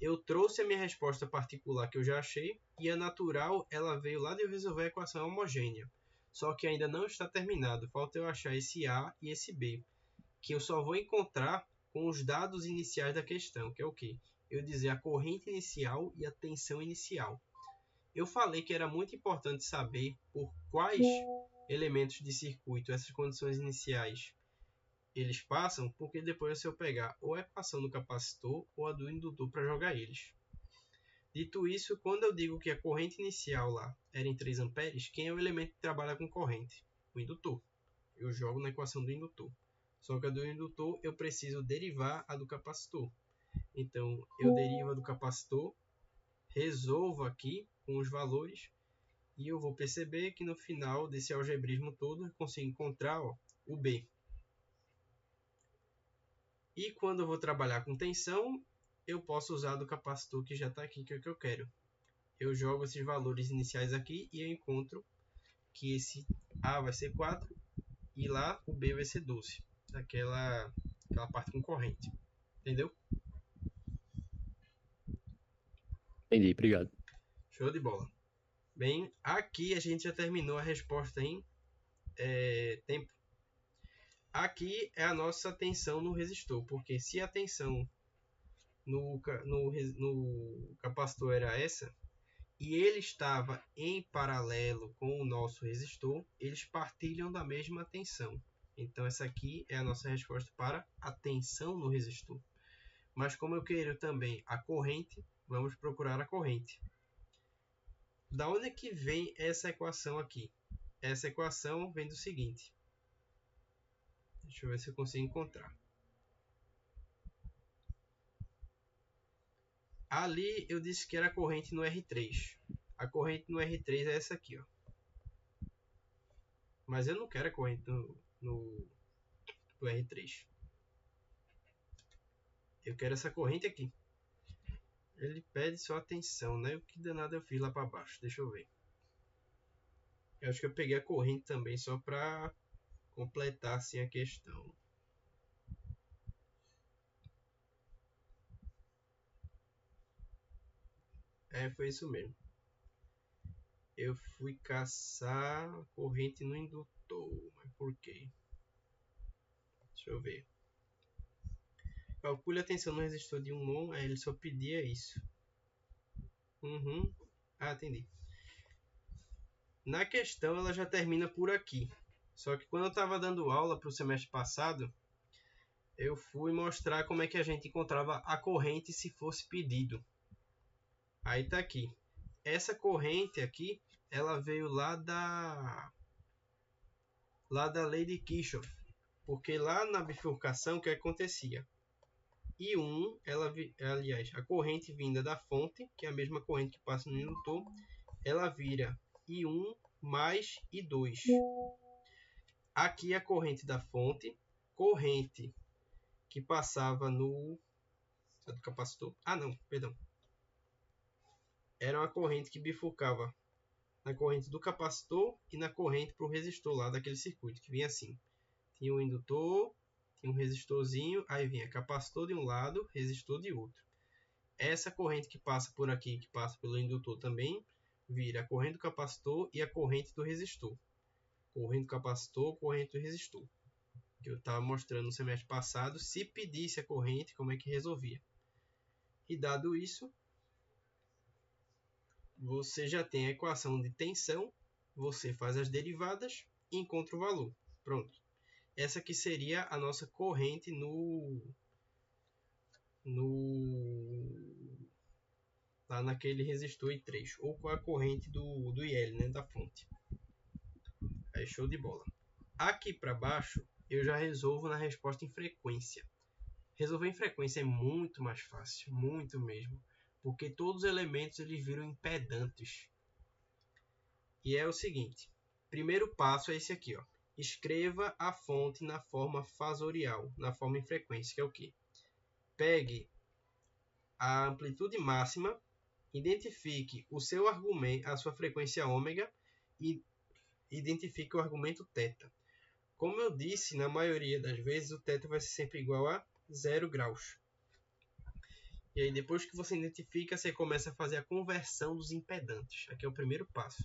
Eu trouxe a minha resposta particular que eu já achei, e a natural ela veio lá de eu resolver a equação homogênea. Só que ainda não está terminado, falta eu achar esse A e esse B, que eu só vou encontrar com os dados iniciais da questão, que é o quê? Eu dizer a corrente inicial e a tensão inicial. Eu falei que era muito importante saber por quais elementos de circuito, essas condições iniciais, eles passam, porque depois se eu pegar ou a equação do capacitor ou a do indutor para jogar eles. Dito isso, quando eu digo que a corrente inicial lá era em 3 amperes, quem é o elemento que trabalha com corrente? O indutor. Eu jogo na equação do indutor. Só que a do indutor eu preciso derivar a do capacitor. Então, eu derivo a do capacitor, resolvo aqui com os valores, e eu vou perceber que no final desse algebrismo todo eu consigo encontrar o B. E quando eu vou trabalhar com tensão, eu posso usar do capacitor que já está aqui, que é o que eu quero. Eu jogo esses valores iniciais aqui e eu encontro que esse A vai ser 4 e lá o B vai ser 12. Aquela parte com corrente. Entendeu? Entendi, obrigado. Show de bola. Bem, aqui a gente já terminou a resposta em tempo. Aqui é a nossa tensão no resistor, porque se a tensão no capacitor era essa, e ele estava em paralelo com o nosso resistor, eles partilham da mesma tensão. Então essa aqui é a nossa resposta para a tensão no resistor. Mas como eu quero também a corrente, vamos procurar a corrente. Da onde é que vem essa equação aqui? Essa equação vem do seguinte. Deixa eu ver se eu consigo encontrar. Ali eu disse que era a corrente no R3. A corrente no R3 é essa aqui, ó. Mas eu não quero a corrente no R3. Eu quero essa corrente aqui. Ele pede só atenção, né? O que danado eu fiz lá para baixo? Deixa eu ver. Eu acho que eu peguei a corrente também só para completar assim a questão. Foi isso mesmo. Eu fui caçar corrente no indutor. Mas por quê? Deixa eu ver. Calcule a tensão no resistor de 1 ohm. Ele só pedia isso. Ah, entendi. Na questão ela já termina por aqui. Só que quando eu estava dando aula para o semestre passado, eu fui mostrar como é que a gente encontrava a corrente se fosse pedido. Aí tá aqui. Essa corrente aqui, ela veio lá da lei de Kirchhoff. Porque lá na bifurcação, o que acontecia? I1, aliás, a corrente vinda da fonte, que é a mesma corrente que passa no indutor, ela vira I1 mais I2. Aqui a corrente da fonte, corrente que passava no capacitor. Ah, não, perdão. Era uma corrente que bifurcava na corrente do capacitor e na corrente para o resistor lá daquele circuito, que vinha assim. Tinha um indutor, tinha um resistorzinho, aí vinha capacitor de um lado, resistor de outro. Essa corrente que passa por aqui, que passa pelo indutor também, vira a corrente do capacitor e a corrente do resistor. Corrente do capacitor, corrente do resistor. Que eu estava mostrando no semestre passado, se pedisse a corrente, como é que resolvia. E dado isso, você já tem a equação de tensão, você faz as derivadas e encontra o valor. Pronto. Essa aqui seria a nossa corrente lá naquele resistor I3, ou com a corrente do IL, né, da fonte. Aí show de bola. Aqui para baixo, eu já resolvo na resposta em frequência. Resolver em frequência é muito mais fácil, muito mesmo, porque todos os elementos eles viram impedantes. E é o seguinte, primeiro passo é esse aqui, ó. Escreva a fonte na forma fasorial, na forma em frequência, que é o quê? Pegue a amplitude máxima, identifique o seu argumento, a sua frequência ômega e identifique o argumento θ. Como eu disse, na maioria das vezes o θ vai ser sempre igual a 0 graus. E aí depois que você identifica, você começa a fazer a conversão dos impedantes. Aqui é o primeiro passo.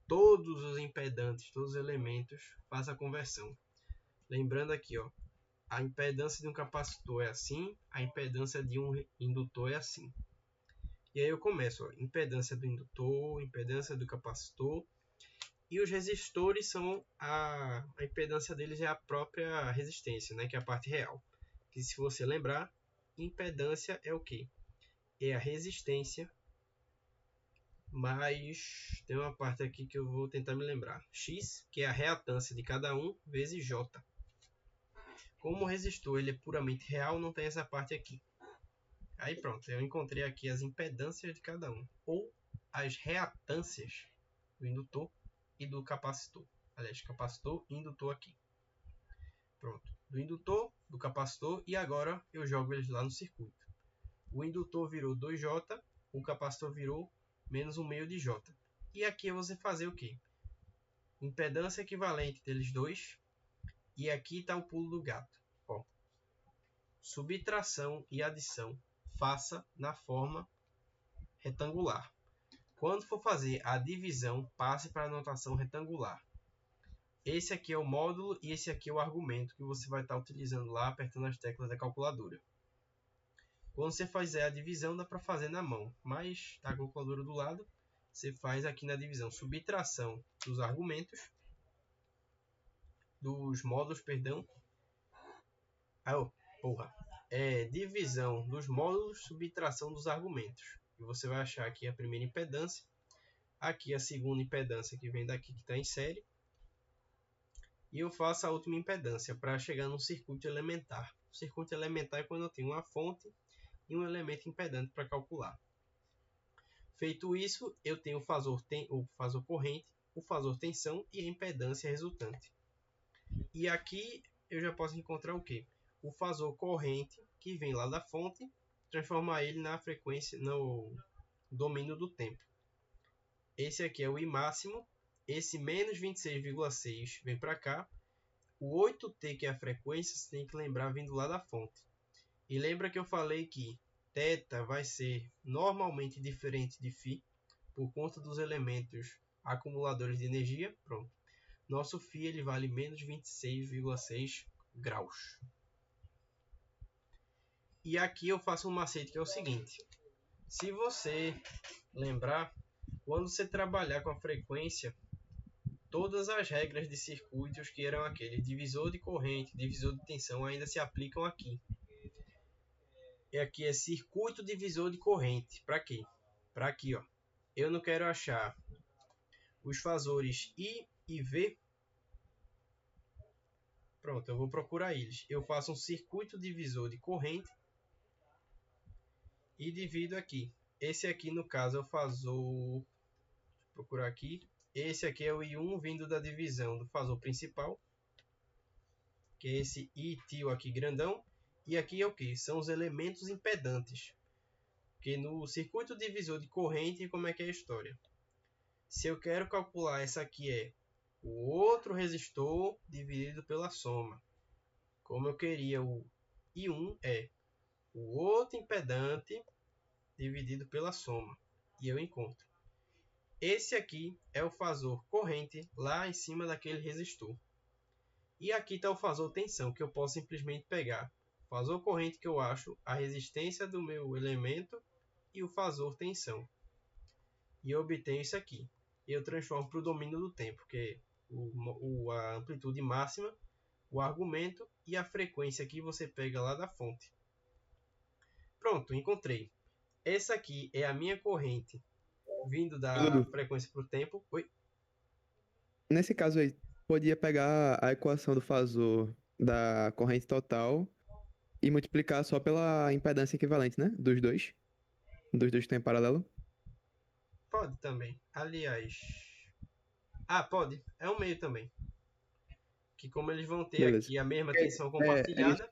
Todos os impedantes, todos os elementos, faça a conversão. Lembrando aqui, ó, a impedância de um capacitor é assim, a impedância de um indutor é assim. E aí eu começo, ó, impedância do indutor, impedância do capacitor. E os resistores são a impedância deles é a própria resistência, né? Que é a parte real. Que se você lembrar, impedância é o quê? É a resistência, mas tem uma parte aqui que eu vou tentar me lembrar. X, que é a reatância de cada um, vezes J. Como o resistor ele é puramente real, não tem essa parte aqui. Aí pronto, eu encontrei aqui as impedâncias de cada um. Ou as reatâncias do indutor e do capacitor. Aliás, capacitor e indutor aqui. Pronto. Do indutor, do capacitor e agora eu jogo eles lá no circuito. O indutor virou 2J, o capacitor virou menos 1/2 de J. E aqui eu vou fazer o quê? Impedância equivalente deles dois. E aqui está o pulo do gato. Ó. Subtração e adição faça na forma retangular. Quando for fazer a divisão, passe para a notação retangular. Esse aqui é o módulo e esse aqui é o argumento que você vai estar utilizando lá, apertando as teclas da calculadora. Quando você fizer a divisão, dá para fazer na mão, mas está a calculadora do lado, você faz aqui na divisão subtração dos argumentos, dos módulos, perdão. Divisão dos módulos, subtração dos argumentos. E você vai achar aqui a primeira impedância, aqui a segunda impedância que vem daqui que está em série. E eu faço a última impedância para chegar no circuito elementar. O circuito elementar é quando eu tenho uma fonte e um elemento impedante para calcular. Feito isso, eu tenho o fasor corrente, o fasor tensão e a impedância resultante. E aqui eu já posso encontrar o quê? O fasor corrente que vem lá da fonte, transformar ele na frequência, no domínio do tempo. Esse aqui é o I máximo. Esse menos 26,6 vem para cá. O 8T, que é a frequência, você tem que lembrar vindo lá da fonte. E lembra que eu falei que θ vai ser normalmente diferente de φ por conta dos elementos acumuladores de energia. Pronto. Nosso φ ele vale menos 26,6 graus. E aqui eu faço um macete que é o seguinte. Se você lembrar, quando você trabalhar com a frequência, todas as regras de circuitos que eram aquele divisor de corrente, divisor de tensão ainda se aplicam aqui. E aqui é circuito divisor de corrente. Para quê? Para aqui, ó. Eu não quero achar os fasores I e V. Pronto, eu vou procurar eles. Eu faço um circuito divisor de corrente e divido aqui. Esse aqui, no caso, é o fasor... Deixa eu procurar aqui. Esse aqui é o I1 vindo da divisão do fasor principal, que é esse I tio aqui grandão. E aqui é o que? São os elementos impedantes. Porque no circuito divisor de corrente, como é que é a história? Se eu quero calcular, essa aqui é o outro resistor dividido pela soma. Como eu queria o I1 é o outro impedante dividido pela soma. E eu encontro. Esse aqui é o fasor corrente lá em cima daquele resistor. E aqui está o fasor tensão, que eu posso simplesmente pegar o fasor corrente que eu acho, a resistência do meu elemento e o fasor tensão. E eu obtenho isso aqui. E eu transformo para o domínio do tempo, que é a amplitude máxima, o argumento e a frequência que você pega lá da fonte. Pronto, encontrei. Essa aqui é a minha corrente vindo da frequência para o tempo. Oi? Nesse caso aí, podia pegar a equação do fasor da corrente total e multiplicar só pela impedância equivalente, né? Dos dois que estão em paralelo. Pode também. Aliás... pode. É um meio também. Que como eles vão ter Beleza. aqui a mesma tensão compartilhada...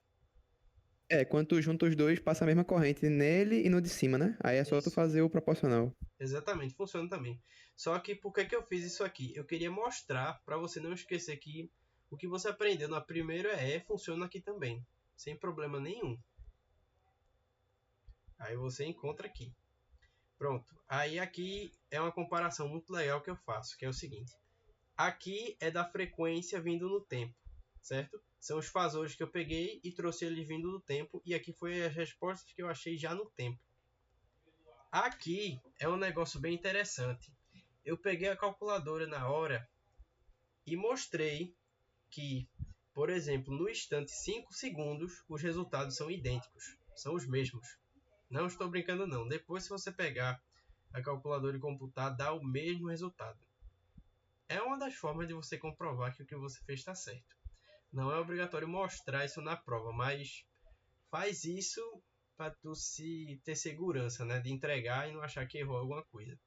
Quando tu junta os dois, passa a mesma corrente nele e no de cima, né? Aí é só tu Isso. fazer o proporcional. Exatamente, funciona também. Só que por que eu fiz isso aqui? Eu queria mostrar para você não esquecer que o que você aprendeu na primeira funciona aqui também, sem problema nenhum. Aí você encontra aqui. Pronto. Aí aqui é uma comparação muito legal que eu faço, que é o seguinte. Aqui é da frequência vindo no tempo, certo? São os fasores que eu peguei e trouxe eles vindo do tempo, e aqui foi as respostas que eu achei já no tempo. Aqui é um negócio bem interessante. Eu peguei a calculadora na hora E mostrei que, por exemplo, no instante 5 segundos, os resultados são idênticos, são os mesmos. Não estou brincando não. Depois, se você pegar a calculadora e computar, dá o mesmo resultado. É uma das formas de você comprovar que o que você fez está certo. Não é obrigatório mostrar isso na prova, mas faz isso para tu se ter segurança, né, de entregar e não achar que errou alguma coisa.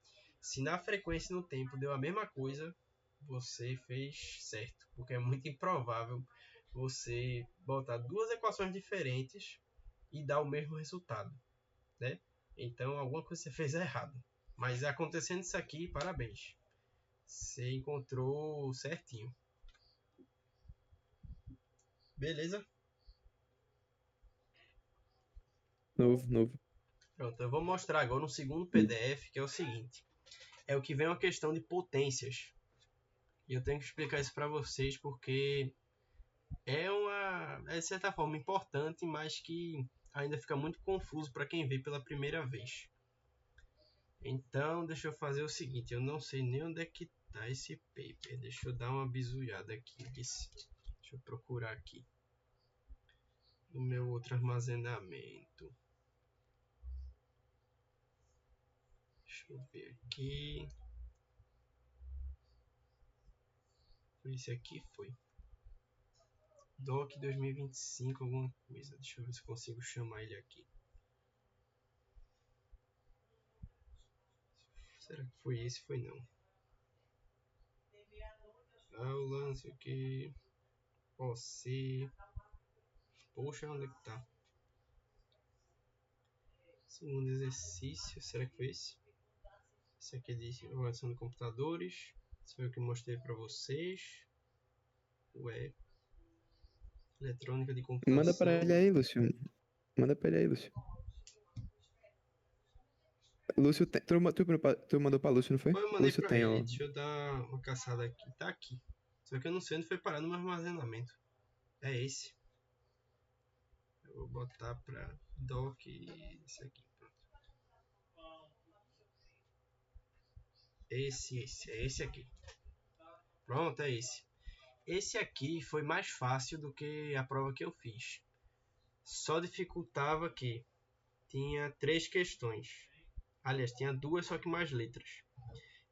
Se na frequência e no tempo deu a mesma coisa, você fez certo, porque é muito improvável você botar duas equações diferentes e dar o mesmo resultado, né? Então alguma coisa você fez errado. Mas acontecendo isso aqui, parabéns. Você encontrou certinho. Beleza? Novo. Pronto, eu vou mostrar agora um segundo PDF, que é o seguinte. É o que vem uma questão de potências. E eu tenho que explicar isso para vocês porque é de certa forma importante, mas que ainda fica muito confuso para quem vê pela primeira vez. Então, deixa eu fazer o seguinte, eu não sei nem onde é que tá esse paper. Deixa eu dar uma bisulhada aqui. Deixa eu procurar aqui no meu outro armazenamento. Deixa eu ver aqui. Esse aqui foi. Doc 2025, alguma coisa. Deixa eu ver se consigo chamar ele aqui. Será que foi esse? Foi não. Aula, não sei o que. Você. Poxa, onde é que tá? Segundo exercício. Será que foi esse? Esse aqui é de organização de computadores. Esse foi o que eu mostrei pra vocês. Ué. Eletrônica de Manda pra computação. ele aí, Lúcio. Manda pra ele aí, Lúcio. Lúcio tem. Tu mandou pra Lúcio, não foi? Pô, eu mandei Lúcio pra tem, ele. ó. Deixa eu dar uma caçada aqui. Tá aqui. Só que eu não sei onde foi parar no meu armazenamento. É esse. Eu vou botar pra doc esse aqui. É esse aqui. Pronto, é esse. Esse aqui foi mais fácil do que a prova que eu fiz. Só dificultava que tinha 3 questões. Aliás, tinha 2, só que mais letras.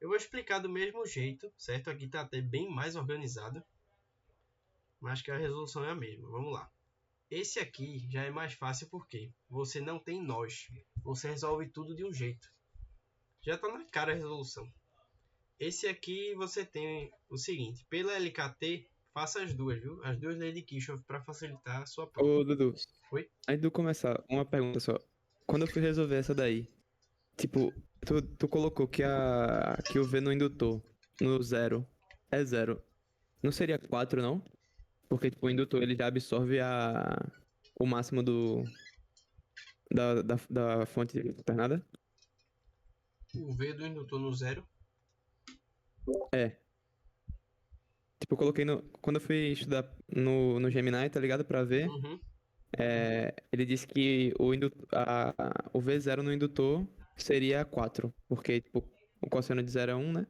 Eu vou explicar do mesmo jeito, certo? Aqui está até bem mais organizado, mas que a resolução é a mesma. Vamos lá. Esse aqui já é mais fácil porque você não tem nós. Você resolve tudo de um jeito. Já está na cara a resolução. Esse aqui você tem o seguinte. Pela LKT, faça as duas, viu? As duas leis de Kirchhoff para facilitar a sua prova. Ô, Dudu. Oi? Antes de começar, uma pergunta só. Quando eu fui resolver essa daí, tipo, tu colocou que o V no indutor, no zero, é zero. Não seria 4 não? Porque, tipo, o indutor, ele já absorve o máximo da fonte alternada? O V do indutor no zero. É. Tipo, eu coloquei quando eu fui estudar no Gemini, tá ligado? Pra ver, Uhum. ele disse que o V0 no indutor seria 4. Porque, tipo, o cosseno de 0 é 1, né?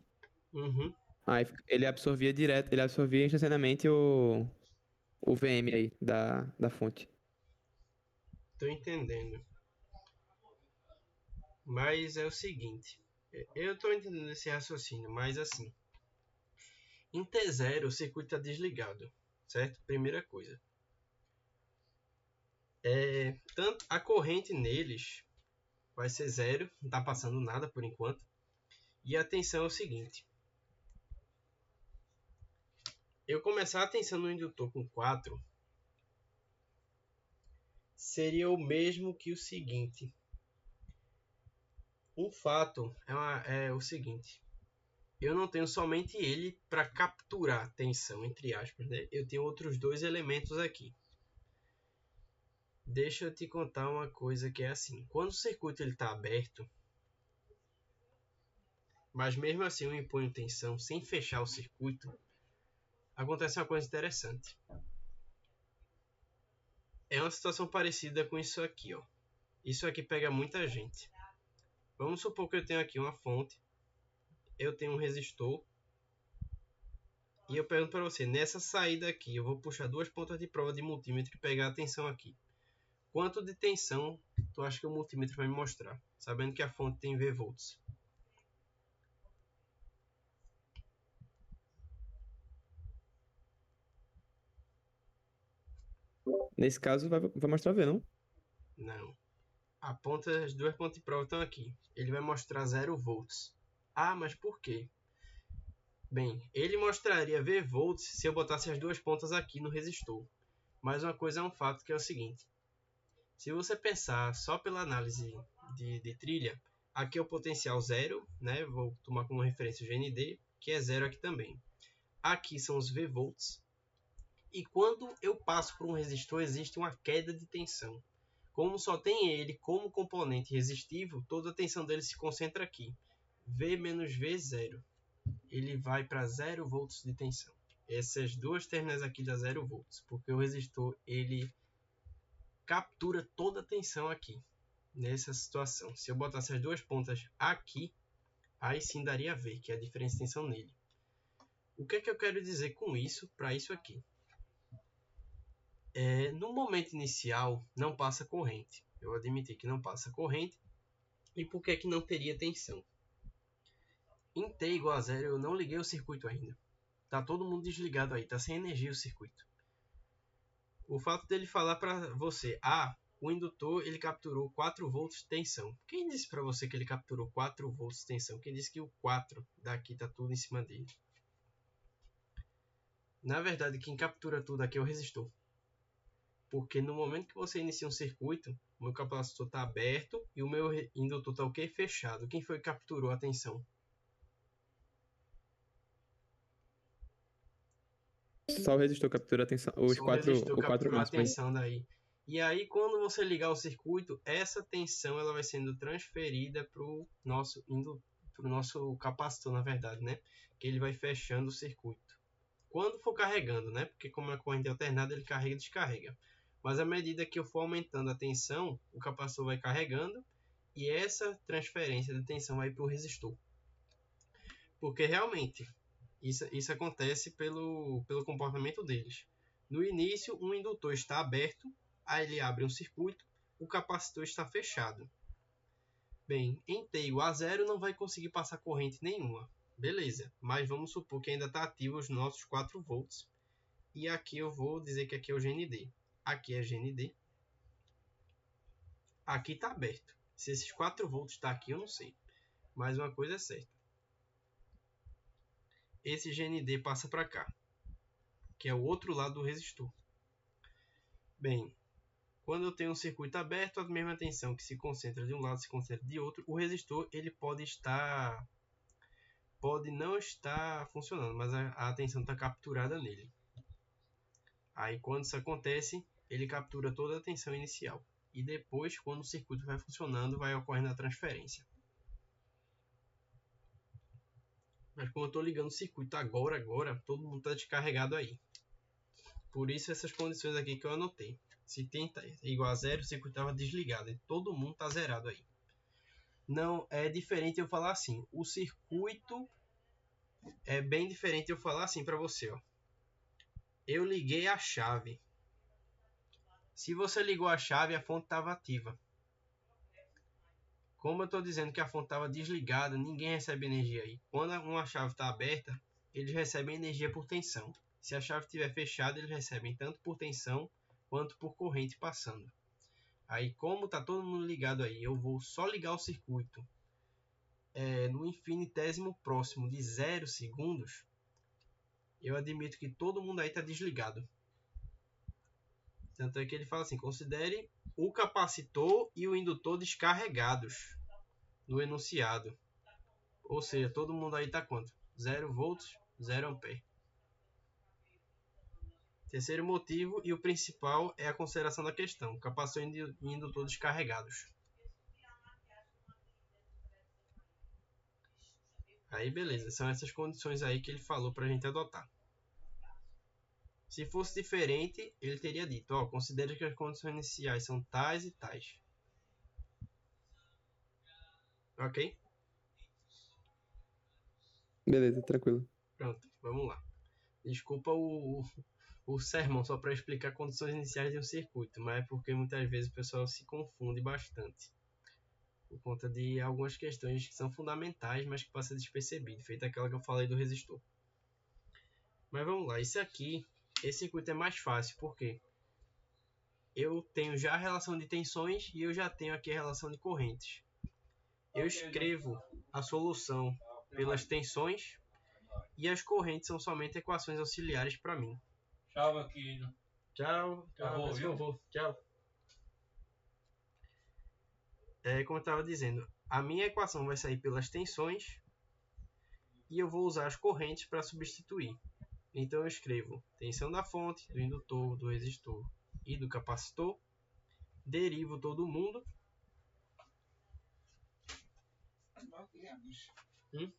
Uhum. Aí ele absorvia instantaneamente o VM aí da fonte. Tô entendendo. Mas é o seguinte. Eu tô entendendo esse raciocínio, mas assim. Em T0 o circuito está desligado, certo? Primeira coisa. Tanto a corrente neles vai ser zero, não está passando nada por enquanto. E a tensão é o seguinte. Eu começar a tensão no indutor com 4 seria o mesmo que o seguinte. Um fato é o seguinte. Eu não tenho somente ele para capturar tensão, entre aspas, né? Eu tenho outros dois elementos aqui. Deixa eu te contar uma coisa que é assim. Quando o circuito está aberto, mas mesmo assim eu imponho tensão sem fechar o circuito, acontece uma coisa interessante. É uma situação parecida com isso aqui, ó. Isso aqui pega muita gente. Vamos supor que eu tenho aqui uma fonte, eu tenho um resistor E eu pergunto para você, nessa saída aqui, eu vou puxar 2 pontas de prova de multímetro e pegar a tensão aqui. Quanto de tensão tu acha que o multímetro vai me mostrar? Sabendo que a fonte tem V-volts. Nesse caso, vai mostrar V, não? Não. As 2 pontas de prova estão aqui. Ele vai mostrar 0 volts. Ah, mas por quê? Bem, ele mostraria V-volts se eu botasse as 2 pontas aqui no resistor. Mas uma coisa é um fato que é o seguinte. Se você pensar só pela análise de trilha, aqui é o potencial zero, né? Vou tomar como referência o GND, que é zero aqui também. Aqui são os V-volts. E quando eu passo por um resistor, existe uma queda de tensão. Como só tem ele como componente resistivo, toda a tensão dele se concentra aqui. V menos V, zero. Ele vai para 0 volts de tensão. Essas duas terminais aqui dá 0 volts, porque o resistor ele captura toda a tensão aqui, nessa situação. Se eu botasse as 2 pontas aqui, aí sim daria V, que é a diferença de tensão nele. O que é que eu quero dizer com isso para isso aqui? No momento inicial, não passa corrente. Eu admiti que não passa corrente. E por que não teria tensão? Em T igual a zero, eu não liguei o circuito ainda. Tá todo mundo desligado aí, tá sem energia o circuito. O fato dele falar para você, o indutor ele capturou 4 volts de tensão. Quem disse para você que ele capturou 4 volts de tensão? Quem disse que o 4 daqui tá tudo em cima dele? Na verdade, quem captura tudo aqui é o resistor. Porque no momento que você inicia um circuito, o meu capacitor está aberto e o meu indutor está o quê? Fechado. Quem foi que capturou a tensão? Só o resistor captura a tensão. Só o resistor O 4 capturou a máximo aí. tensão daí. E aí, quando você ligar o circuito, essa tensão ela vai sendo transferida para o nosso capacitor, na verdade, né? Que ele vai fechando o circuito. Quando for carregando, né? Porque como é corrente alternada, ele carrega e descarrega. Mas à medida que eu for aumentando a tensão, o capacitor vai carregando e essa transferência de tensão vai para o resistor. Porque realmente, isso acontece pelo comportamento deles. No início, um indutor está aberto, aí ele abre um circuito, o capacitor está fechado. Bem, em T igual a zero não vai conseguir passar corrente nenhuma. Beleza, mas vamos supor que ainda está ativo os nossos 4 volts. E aqui eu vou dizer que aqui é o GND. Aqui é GND. Aqui está aberto. Se esses 4 volts estão aqui, eu não sei. Mas uma coisa é certa. Esse GND passa para cá, que é o outro lado do resistor. Bem, quando eu tenho um circuito aberto, a mesma tensão que se concentra de um lado se concentra de outro, o resistor ele pode não estar funcionando, mas a tensão está capturada nele. Aí quando isso acontece, ele captura toda a tensão inicial. E depois, quando o circuito vai funcionando, vai ocorrendo a transferência. Mas como eu estou ligando o circuito agora, todo mundo está descarregado aí. Por isso essas condições aqui que eu anotei. Se tem igual a zero, o circuito estava desligado. E todo mundo está zerado aí. Não é diferente eu falar assim. O circuito é bem diferente eu falar assim para você. Ó. Eu liguei a chave. Se você ligou a chave, a fonte estava ativa. Como eu estou dizendo que a fonte estava desligada, ninguém recebe energia aí. Quando uma chave está aberta, eles recebem energia por tensão. Se a chave estiver fechada, eles recebem tanto por tensão quanto por corrente passando. Aí, como está todo mundo ligado aí, eu vou só ligar o circuito no infinitésimo próximo de 0 segundos. Eu admito que todo mundo aí está desligado. Tanto é que ele fala assim, considere o capacitor e o indutor descarregados no enunciado. Ou seja, todo mundo aí está quanto? 0 volts, 0 ampere. Terceiro motivo e o principal é a consideração da questão. Capacitor e indutor descarregados. Aí beleza, são essas condições aí que ele falou para a gente adotar. Se fosse diferente, ele teria dito, considere que as condições iniciais são tais e tais. Ok? Beleza, tranquilo. Pronto, vamos lá. Desculpa o sermão só para explicar condições iniciais de um circuito, mas é porque muitas vezes o pessoal se confunde bastante por conta de algumas questões que são fundamentais, mas que passam despercebido, feita aquela que eu falei do resistor. Mas vamos lá, esse circuito é mais fácil, porque eu tenho já a relação de tensões e eu já tenho aqui a relação de correntes. Eu escrevo a solução pelas tensões e as correntes são somente equações auxiliares para mim. Tchau, meu querido. Tchau, Acabou, viu? Tchau. Como eu estava dizendo, a minha equação vai sair pelas tensões e eu vou usar as correntes para substituir. Então eu escrevo tensão da fonte, do indutor, do resistor e do capacitor, derivo todo mundo. Anote aí, bicho. Hum?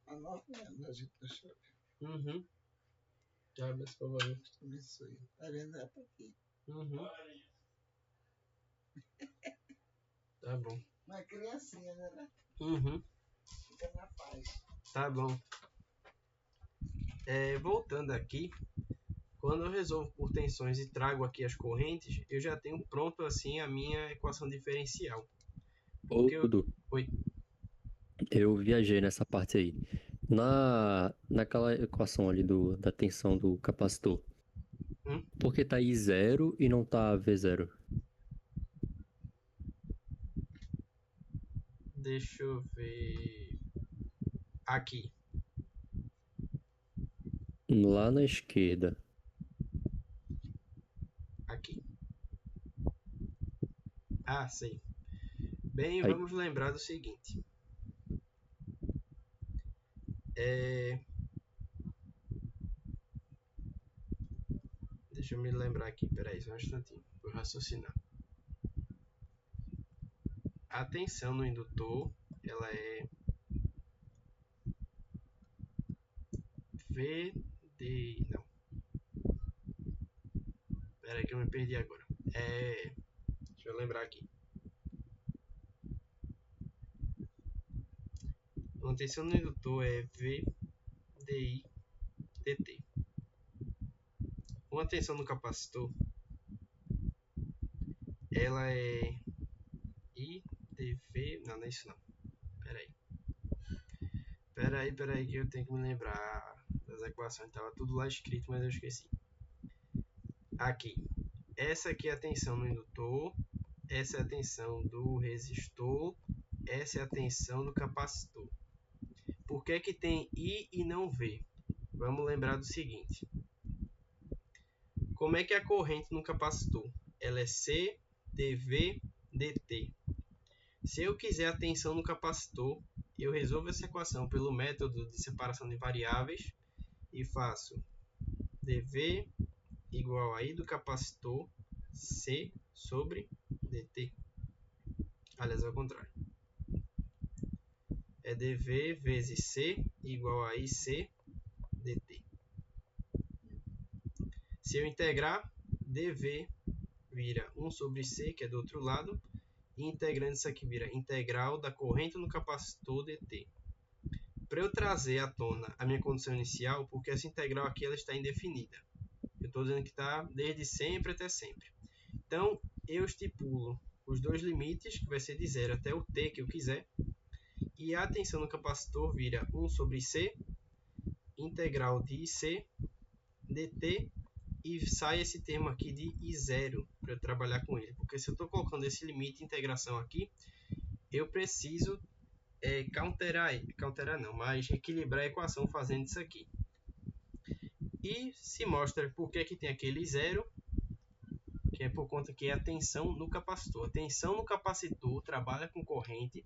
Anote aí, a gente deixou. Uhum. Já, por favor. Isso aí. Tá vendo? É pra quê? Uhum. Tá bom. Uma criancinha, né? Uhum. Fica na paz. Tá bom. Voltando aqui, quando eu resolvo por tensões e trago aqui as correntes, eu já tenho pronto assim a minha equação diferencial. Ô, Porque Dudu, Oi. eu viajei nessa parte aí. Naquela equação ali da tensão do capacitor, por que tá I0 e não tá V0? Deixa eu ver. Aqui. Lá na esquerda. Aqui. Ah, sei. Bem, Aí. vamos lembrar do seguinte. Deixa eu me lembrar aqui, peraí, só um instantinho, vou raciocinar. A tensão no indutor, ela é VD... Não. Peraí que eu me perdi agora. Deixa eu lembrar aqui. A tensão no indutor é VDI dt. Uma tensão no capacitor, ela é IDV... Não, não é isso não. Peraí que eu tenho que me lembrar das equações. Estava tudo lá escrito, mas eu esqueci. Aqui. Essa aqui é a tensão no indutor. Essa é a tensão do resistor. Essa é a tensão do capacitor. Por que que tem I e não V? Vamos lembrar do seguinte. Como é que é a corrente no capacitor? Ela é C dV dt. Se eu quiser a tensão no capacitor, eu resolvo essa equação pelo método de separação de variáveis e faço dV igual a I do capacitor C sobre dt. Aliás, ao contrário. É dV vezes C igual a IC dt. Se eu integrar, dV vira 1 sobre C, que é do outro lado, e integrando isso aqui vira integral da corrente no capacitor dt. Para eu trazer à tona a minha condição inicial, porque essa integral aqui ela está indefinida. Eu estou dizendo que está desde sempre até sempre. Então, eu estipulo os dois limites, que vai ser de 0 até o t que eu quiser, e a tensão no capacitor vira 1 sobre C, integral de IC dt, e sai esse termo aqui de I0 para eu trabalhar com ele. Porque se eu estou colocando esse limite de integração aqui, eu preciso mas equilibrar a equação fazendo isso aqui. E se mostra por que tem aquele I0, que é por conta que é a tensão no capacitor. A tensão no capacitor trabalha com corrente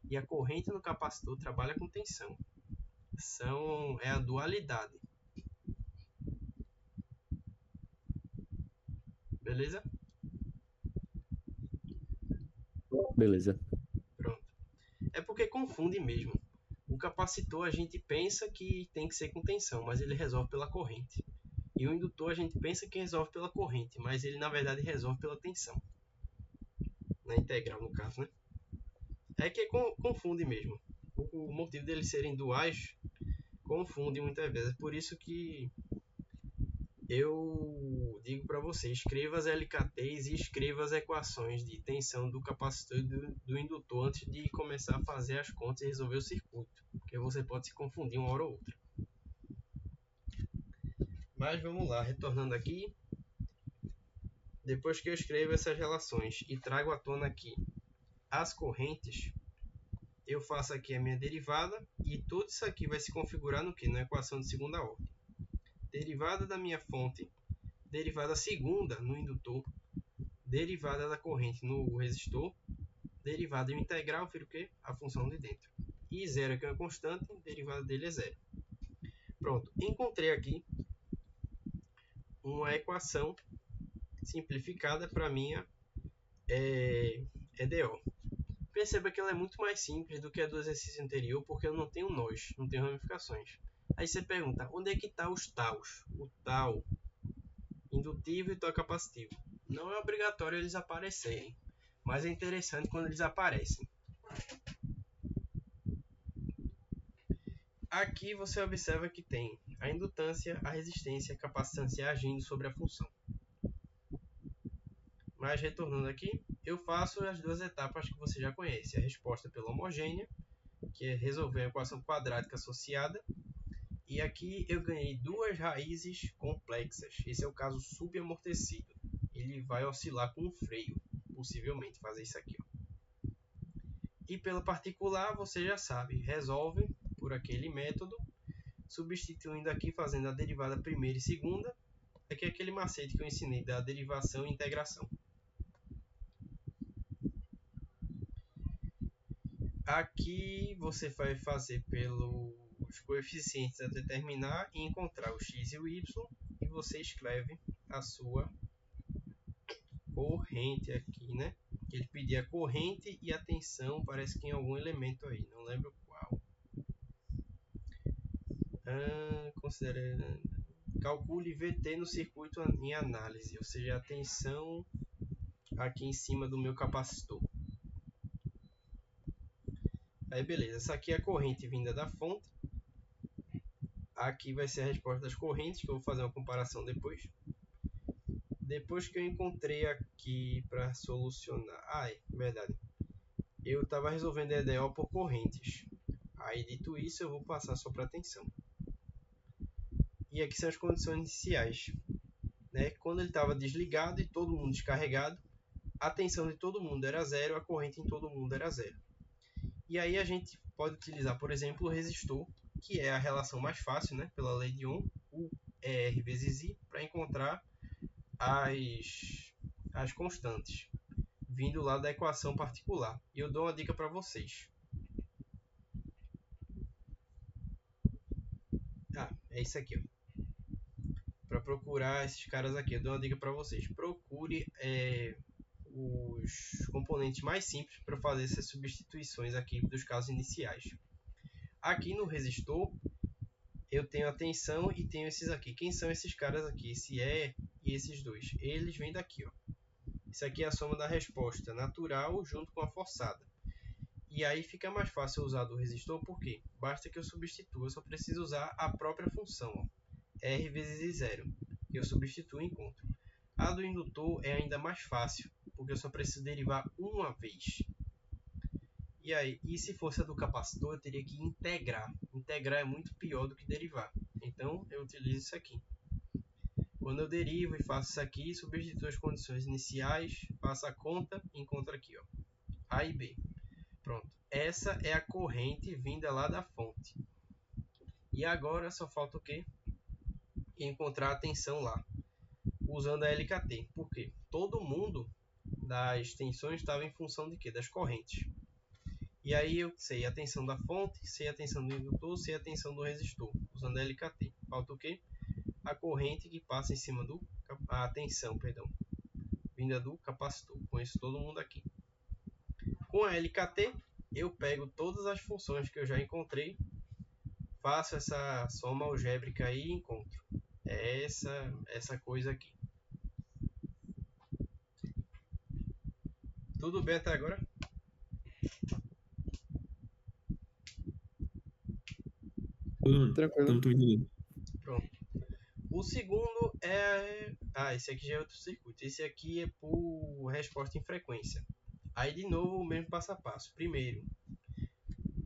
e a corrente no capacitor trabalha com tensão. É a dualidade. Beleza? Beleza. Pronto. É porque confunde mesmo. O capacitor a gente pensa que tem que ser com tensão, mas ele resolve pela corrente. E o indutor a gente pensa que resolve pela corrente, mas ele na verdade resolve pela tensão. Na integral, no caso, né? É que confunde mesmo. O motivo deles serem duais confunde muitas vezes. Por isso que eu digo para você, escreva as LKTs e escreva as equações de tensão do capacitor e do indutor antes de começar a fazer as contas e resolver o circuito, porque você pode se confundir uma hora ou outra. Mas vamos lá, retornando aqui. Depois que eu escrevo essas relações e trago à tona aqui as correntes, eu faço aqui a minha derivada e tudo isso aqui vai se configurar no que? Na equação de segunda ordem. Derivada da minha fonte, derivada segunda no indutor, derivada da corrente no resistor, derivada integral, vira o quê? A função de dentro. E zero aqui é uma constante, derivada dele é zero. Pronto, encontrei aqui uma equação simplificada para minha EDO. Perceba que ela é muito mais simples do que a do exercício anterior, porque eu não tenho nós, não tenho ramificações. Aí você pergunta, onde é que está os taus? O tal indutivo e tal capacitivo. Não é obrigatório eles aparecerem, mas é interessante quando eles aparecem. Aqui você observa que tem a indutância, a resistência e a capacitância agindo sobre a função. Mas retornando aqui, eu faço as duas etapas que você já conhece. A resposta pela homogênea, que é resolver a equação quadrática associada. E aqui eu ganhei duas raízes complexas. Esse é o caso subamortecido. Ele vai oscilar com um freio, possivelmente, fazer isso aqui. Ó. E pela particular, você já sabe, resolve por aquele método, substituindo aqui, fazendo a derivada primeira e segunda. Aqui é aquele macete que eu ensinei da derivação e integração. Aqui você vai fazer pelos coeficientes a determinar e encontrar o x e o y, e você escreve a sua corrente aqui, né? Ele pedia a corrente e a tensão, parece que em algum elemento aí, não lembro qual. Considerando, calcule VT no circuito em análise, ou seja, a tensão aqui em cima do meu capacitor. Aí beleza, essa aqui é a corrente vinda da fonte. Aqui vai ser a resposta das correntes, que eu vou fazer uma comparação depois. Depois que eu encontrei aqui para solucionar... é verdade. Eu estava resolvendo EDO por correntes. Aí dito isso, eu vou passar só para tensão. E aqui são as condições iniciais. Né? Quando ele estava desligado e todo mundo descarregado, a tensão de todo mundo era zero, a corrente em todo mundo era zero. E aí a gente pode utilizar, por exemplo, o resistor, que é a relação mais fácil, né, pela lei de Ohm, o R vezes I, para encontrar as constantes, vindo lá da equação particular. E eu dou uma dica para vocês. É isso aqui. Para procurar esses caras aqui, eu dou uma dica para vocês. Procure os componentes mais simples para fazer essas substituições aqui dos casos iniciais. Aqui no resistor, eu tenho a tensão e tenho esses aqui. Quem são esses caras aqui? Esse E e esses dois. Eles vêm daqui, ó. Isso aqui é a soma da resposta natural junto com a forçada. E aí fica mais fácil usar do resistor, porque basta que eu substitua, eu só preciso usar a própria função, ó. R vezes I0, que eu substituo e encontro. A do indutor é ainda mais fácil, porque eu só preciso derivar uma vez. E se fosse a do capacitor, eu teria que integrar. Integrar é muito pior do que derivar. Então, eu utilizo isso aqui. Quando eu derivo e faço isso aqui, substituo as condições iniciais, faço a conta e encontro aqui, ó, A e B. Pronto. Essa é a corrente vinda lá da fonte. E agora só falta o quê? Encontrar a tensão lá, usando a LKT. Por quê? Todo mundo das tensões estava em função de quê? Das correntes. E aí eu sei a tensão da fonte, sei a tensão do indutor, sei a tensão do resistor, usando a LKT. Falta o quê? A corrente que passa em cima a tensão, perdão, vinda do capacitor. Conheço todo mundo aqui. Com a LKT, eu pego todas as funções que eu já encontrei, faço essa soma algébrica aí e encontro essa coisa aqui. Tudo bem até agora? Tudo, Tranquilo. Tô entendendo. Pronto. O segundo é... esse aqui já é outro circuito. Esse aqui é por resposta em frequência. Aí, de novo, o mesmo passo a passo. Primeiro,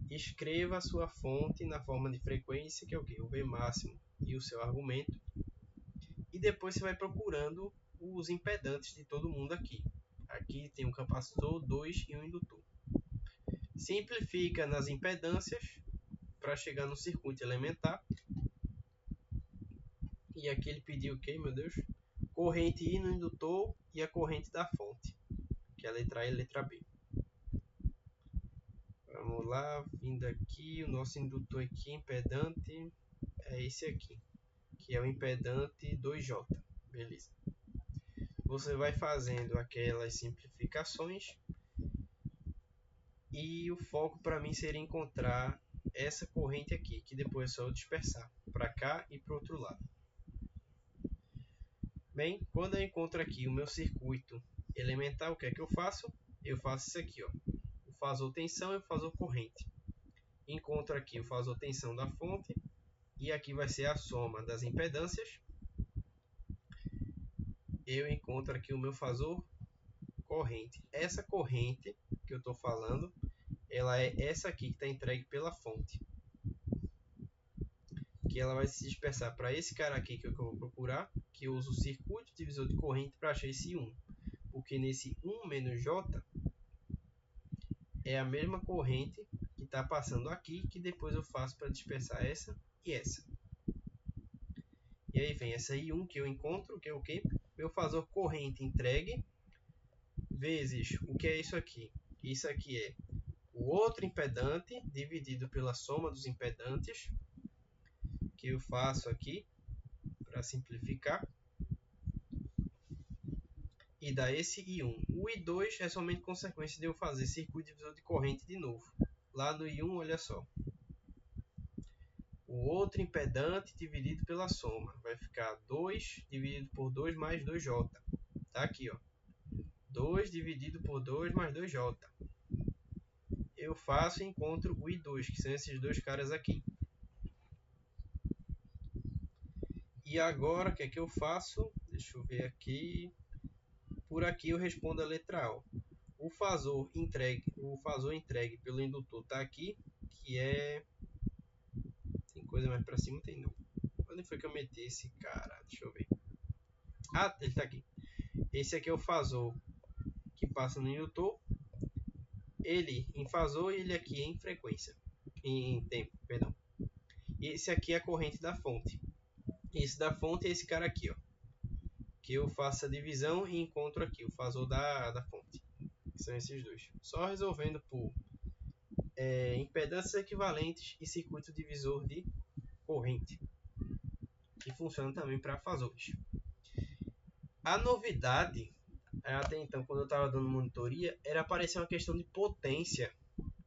escreva a sua fonte na forma de frequência, que é o quê? O V máximo e o seu argumento. E depois você vai procurando os impedantes de todo mundo aqui. Aqui tem um capacitor, 2 e um indutor. Simplifica nas impedâncias para chegar no circuito elementar. E aqui ele pediu o quê, meu Deus? Corrente I no indutor e a corrente da fonte, que é a letra A e a letra B. Vamos lá, vindo aqui, o nosso indutor aqui, impedante, é esse aqui, que é o impedante 2J. Beleza. Você vai fazendo aquelas simplificações e o foco para mim seria encontrar essa corrente aqui, que depois é só eu dispersar para cá e para o outro lado. Bem, quando eu encontro aqui o meu circuito elementar, o que é que eu faço? Eu faço isso aqui, ó. O fasor tensão e o fasor corrente. Encontro aqui o fasor tensão da fonte e aqui vai ser a soma das impedâncias. Eu encontro aqui o meu fasor corrente. Essa corrente que eu estou falando, ela é essa aqui que está entregue pela fonte. Que ela vai se dispersar para esse cara aqui que eu vou procurar, que eu uso o circuito divisor de corrente para achar esse 1. Porque nesse 1 menos J é a mesma corrente que está passando aqui, que depois eu faço para dispersar essa e essa. E aí vem essa I1 que eu encontro, que é o quê? Meu fasor corrente entregue, vezes o que é isso aqui? Isso aqui é o outro impedante dividido pela soma dos impedantes, que eu faço aqui para simplificar, e dá esse I1. O I2 é somente consequência de eu fazer circuito divisor de corrente de novo. Lá no I1, olha só. O outro impedante dividido pela soma. Vai ficar 2 dividido por 2 mais 2J. Tá aqui, ó. 2 dividido por 2 mais 2J. Eu faço e encontro o I2, que são esses dois caras aqui. E agora, o que é que eu faço? Deixa eu ver aqui. Por aqui eu respondo a letra A. O fasor entregue pelo indutor está aqui, que é... Tem coisa mais para cima? Tem não. Onde foi que eu meti esse cara? Deixa eu ver. Ah, ele está aqui. Esse aqui é o fasor que passa no indutor. Ele em fasor e ele aqui em frequência. Em tempo, perdão. E esse aqui é a corrente da fonte. Esse da fonte é esse cara aqui, ó. Que eu faço a divisão e encontro aqui o fasor da fonte. Que são esses dois. Só resolvendo por impedâncias equivalentes e circuito divisor de corrente. Que funciona também para fasores. A novidade, até então, quando eu estava dando monitoria, era aparecer uma questão de potência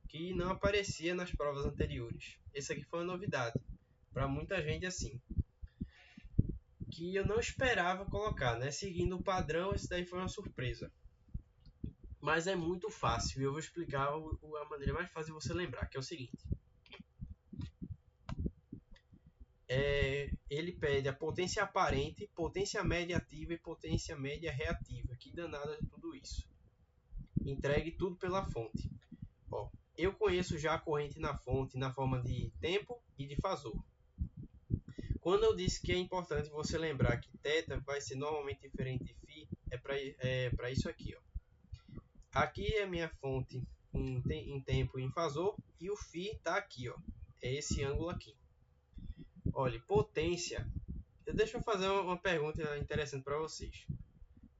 que não aparecia nas provas anteriores. Essa aqui foi uma novidade. Para muita gente assim. Que eu não esperava colocar, né? Seguindo o padrão, esse daí foi uma surpresa. Mas é muito fácil e eu vou explicar a maneira mais fácil de você lembrar, que é o seguinte. Ele pede a potência aparente, potência média ativa e potência média reativa. Que danada é tudo isso. Entregue tudo pela fonte. Ó, eu conheço já a corrente na fonte na forma de tempo e de fasor. Quando eu disse que é importante você lembrar que θ vai ser normalmente diferente de φ, é para isso aqui, ó. Aqui é minha fonte em tempo e em fasor, e o φ está aqui, ó. É esse ângulo aqui. Olha, potência. Deixa eu fazer uma pergunta interessante para vocês.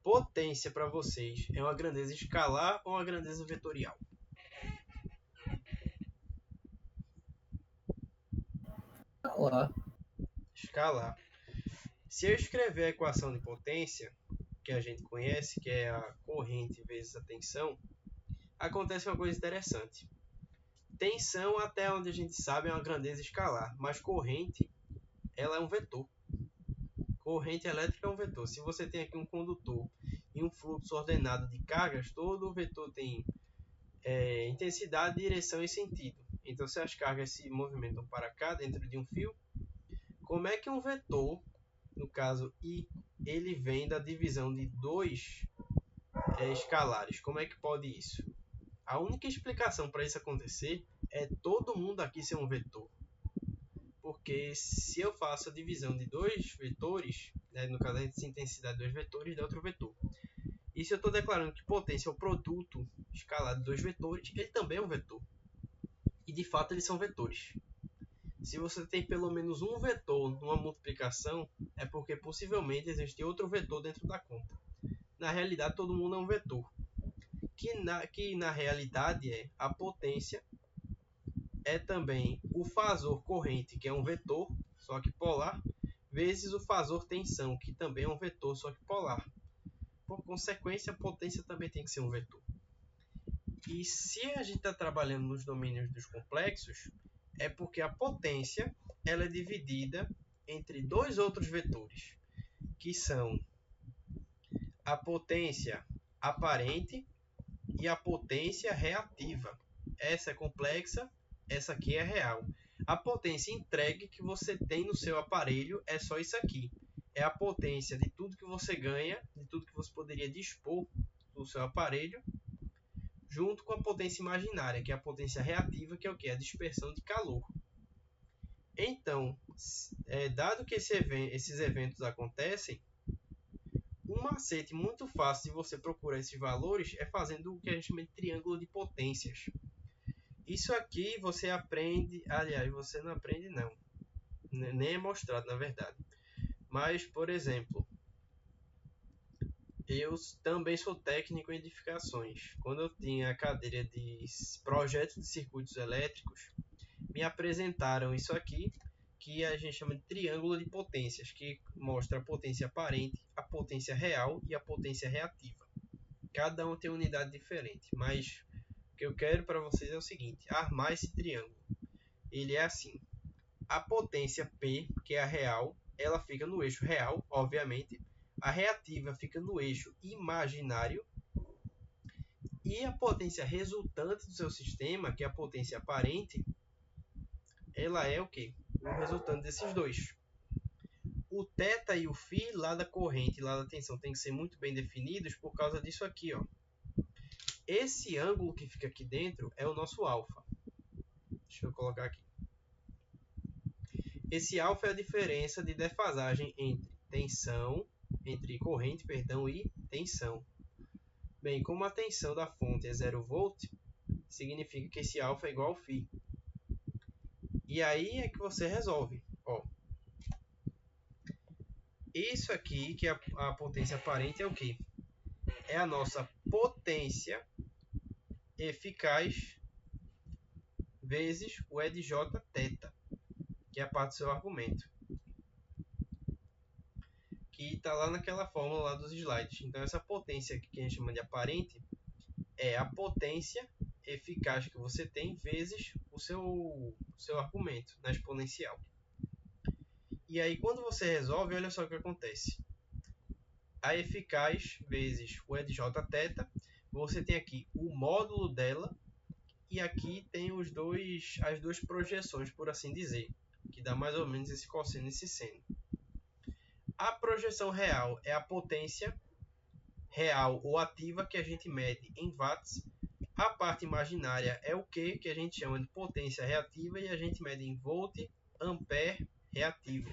Potência para vocês é uma grandeza escalar ou uma grandeza vetorial? Lá. Escalar. Se eu escrever a equação de potência, que a gente conhece, que é a corrente vezes a tensão, acontece uma coisa interessante. Tensão, até onde a gente sabe, é uma grandeza escalar, mas corrente, ela é um vetor. Corrente elétrica é um vetor. Se você tem aqui um condutor e um fluxo ordenado de cargas, todo vetor tem intensidade, direção e sentido. Então, se as cargas se movimentam para cá, dentro de um fio, como é que um vetor no caso I, ele vem da divisão de dois escalares. Como é que pode isso? A única explicação para isso acontecer é todo mundo aqui ser um vetor. Porque se eu faço a divisão de dois vetores, né, no caso de intensidade de dois vetores, dá outro vetor. E se eu estou declarando que potência é o produto escalar de dois vetores, ele também é um vetor. E de fato eles são vetores. Se você tem pelo menos um vetor numa multiplicação, é porque possivelmente existe outro vetor dentro da conta. Na realidade, todo mundo é um vetor. Que na realidade é a potência, é também o fasor corrente, que é um vetor, só que polar, vezes o fasor tensão, que também é um vetor, só que polar. Por consequência, a potência também tem que ser um vetor. E se a gente está trabalhando nos domínios dos complexos, é porque a potência ela é dividida entre dois outros vetores, que são a potência aparente e a potência reativa. Essa é complexa, essa aqui é real. A potência entregue que você tem no seu aparelho é só isso aqui. É a potência de tudo que você ganha, de tudo que você poderia dispor do seu aparelho, junto com a potência imaginária, que é a potência reativa, que é o que? A dispersão de calor. Então, dado que esses eventos acontecem, um macete muito fácil de você procurar esses valores é fazendo o que a gente chama de triângulo de potências. Isso aqui você aprende, aliás, você não aprende não, nem é mostrado na verdade. Mas, por exemplo, eu também sou técnico em edificações. Quando eu tinha a cadeira de projetos de circuitos elétricos, me apresentaram isso aqui, que a gente chama de triângulo de potências, que mostra a potência aparente, a potência real e a potência reativa. Cada um tem uma unidade diferente, mas o que eu quero para vocês é o seguinte: armar esse triângulo. Ele é assim: a potência P, que é a real, ela fica no eixo real, obviamente. A reativa fica no eixo imaginário. E a potência resultante do seu sistema, que é a potência aparente, ela é o quê? O resultante desses dois. O θ e o φ lá da corrente e lá da tensão tem que ser muito bem definidos por causa disso aqui, ó. Esse ângulo que fica aqui dentro é o nosso alfa. Deixa eu colocar aqui. Esse alfa é a diferença de defasagem entre corrente, e tensão. Bem, como a tensão da fonte é 0 volt, significa que esse alfa é igual ao φ. E aí é que você resolve. Ó, isso aqui, que é a potência aparente, é o quê? É a nossa potência eficaz vezes o EdJ θ, que é a parte do seu argumento, que está lá naquela fórmula lá dos slides. Então, essa potência aqui, que a gente chama de aparente, é a potência eficaz que você tem vezes o seu argumento na exponencial. E aí, quando você resolve, olha só o que acontece. A eficaz vezes o EdJ θ, você tem aqui o módulo dela, e aqui tem as duas projeções, por assim dizer, que dá mais ou menos esse cosseno e esse seno. A projeção real é a potência real ou ativa que a gente mede em watts. A parte imaginária é o que a gente chama de potência reativa e a gente mede em volt, ampere, reativo.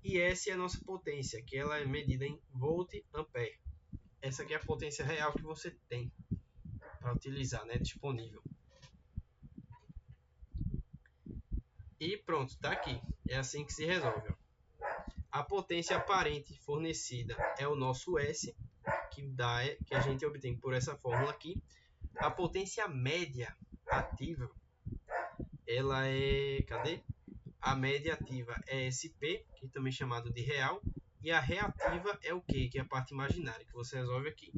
E essa é a nossa potência, que ela é medida em volt, ampere. Essa aqui é a potência real que você tem para utilizar, né, disponível. E pronto, está aqui. É assim que se resolve. A potência aparente fornecida é o nosso S, que a gente obtém por essa fórmula aqui. A potência média ativa, ela é... Cadê? A média ativa é SP, que também é chamado de real. E a reativa é o quê? Que é a parte imaginária, que você resolve aqui.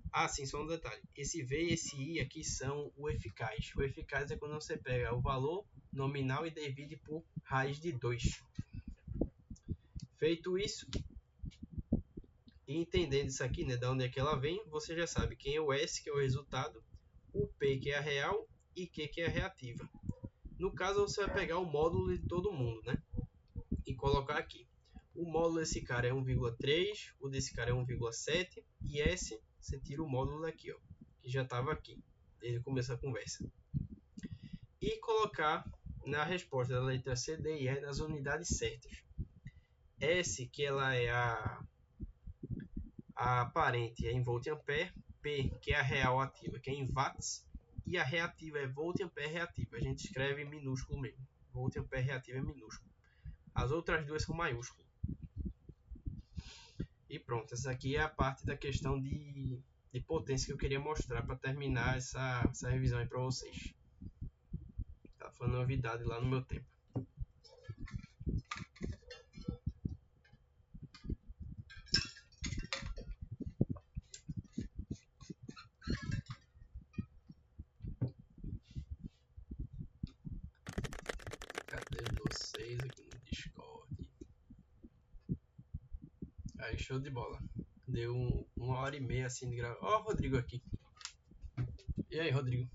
Ah, sim, só um detalhe. Esse V e esse I aqui são o eficaz. O eficaz é quando você pega o valor nominal e divide por raiz de 2. Feito isso, e entendendo isso aqui, né, de onde é que ela vem, você já sabe quem é o S, que é o resultado, o P, que é a real, e Q, que é a reativa. No caso, você vai pegar o módulo de todo mundo, né, e colocar aqui. O módulo desse cara é 1,3, o desse cara é 1,7 e esse você tira o módulo daqui, ó, que já estava aqui desde o começo da conversa. E colocar na resposta da letra C, D e E nas unidades certas. S, que ela é a aparente, é em volt ampere. P, que é a real ativa, que é em watts. E a reativa é volt ampere reativa. A gente escreve em minúsculo mesmo. Volt ampere reativa é minúsculo. As outras duas são maiúsculas. E pronto, essa aqui é a parte da questão de potência que eu queria mostrar para terminar essa revisão aí para vocês. Tá falando novidade lá no meu tempo. Cadê vocês aqui no Discord? Aí, show de bola. Deu 1h30 assim de gravar. Ó, o Rodrigo aqui. E aí, Rodrigo?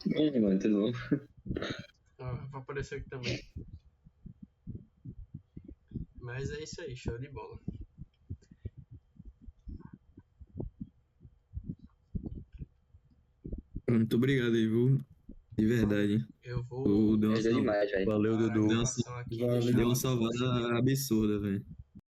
E aí, mano, tudo bom? Vai aparecer aqui também. Mas é isso aí, show de bola. Muito obrigado aí, viu? De verdade. Eu Tu vou deu uma Ajuda demais, velho. Valeu, parar a Dudu. gravação aqui e deu deixar uma o áudio salvada absurda, velho.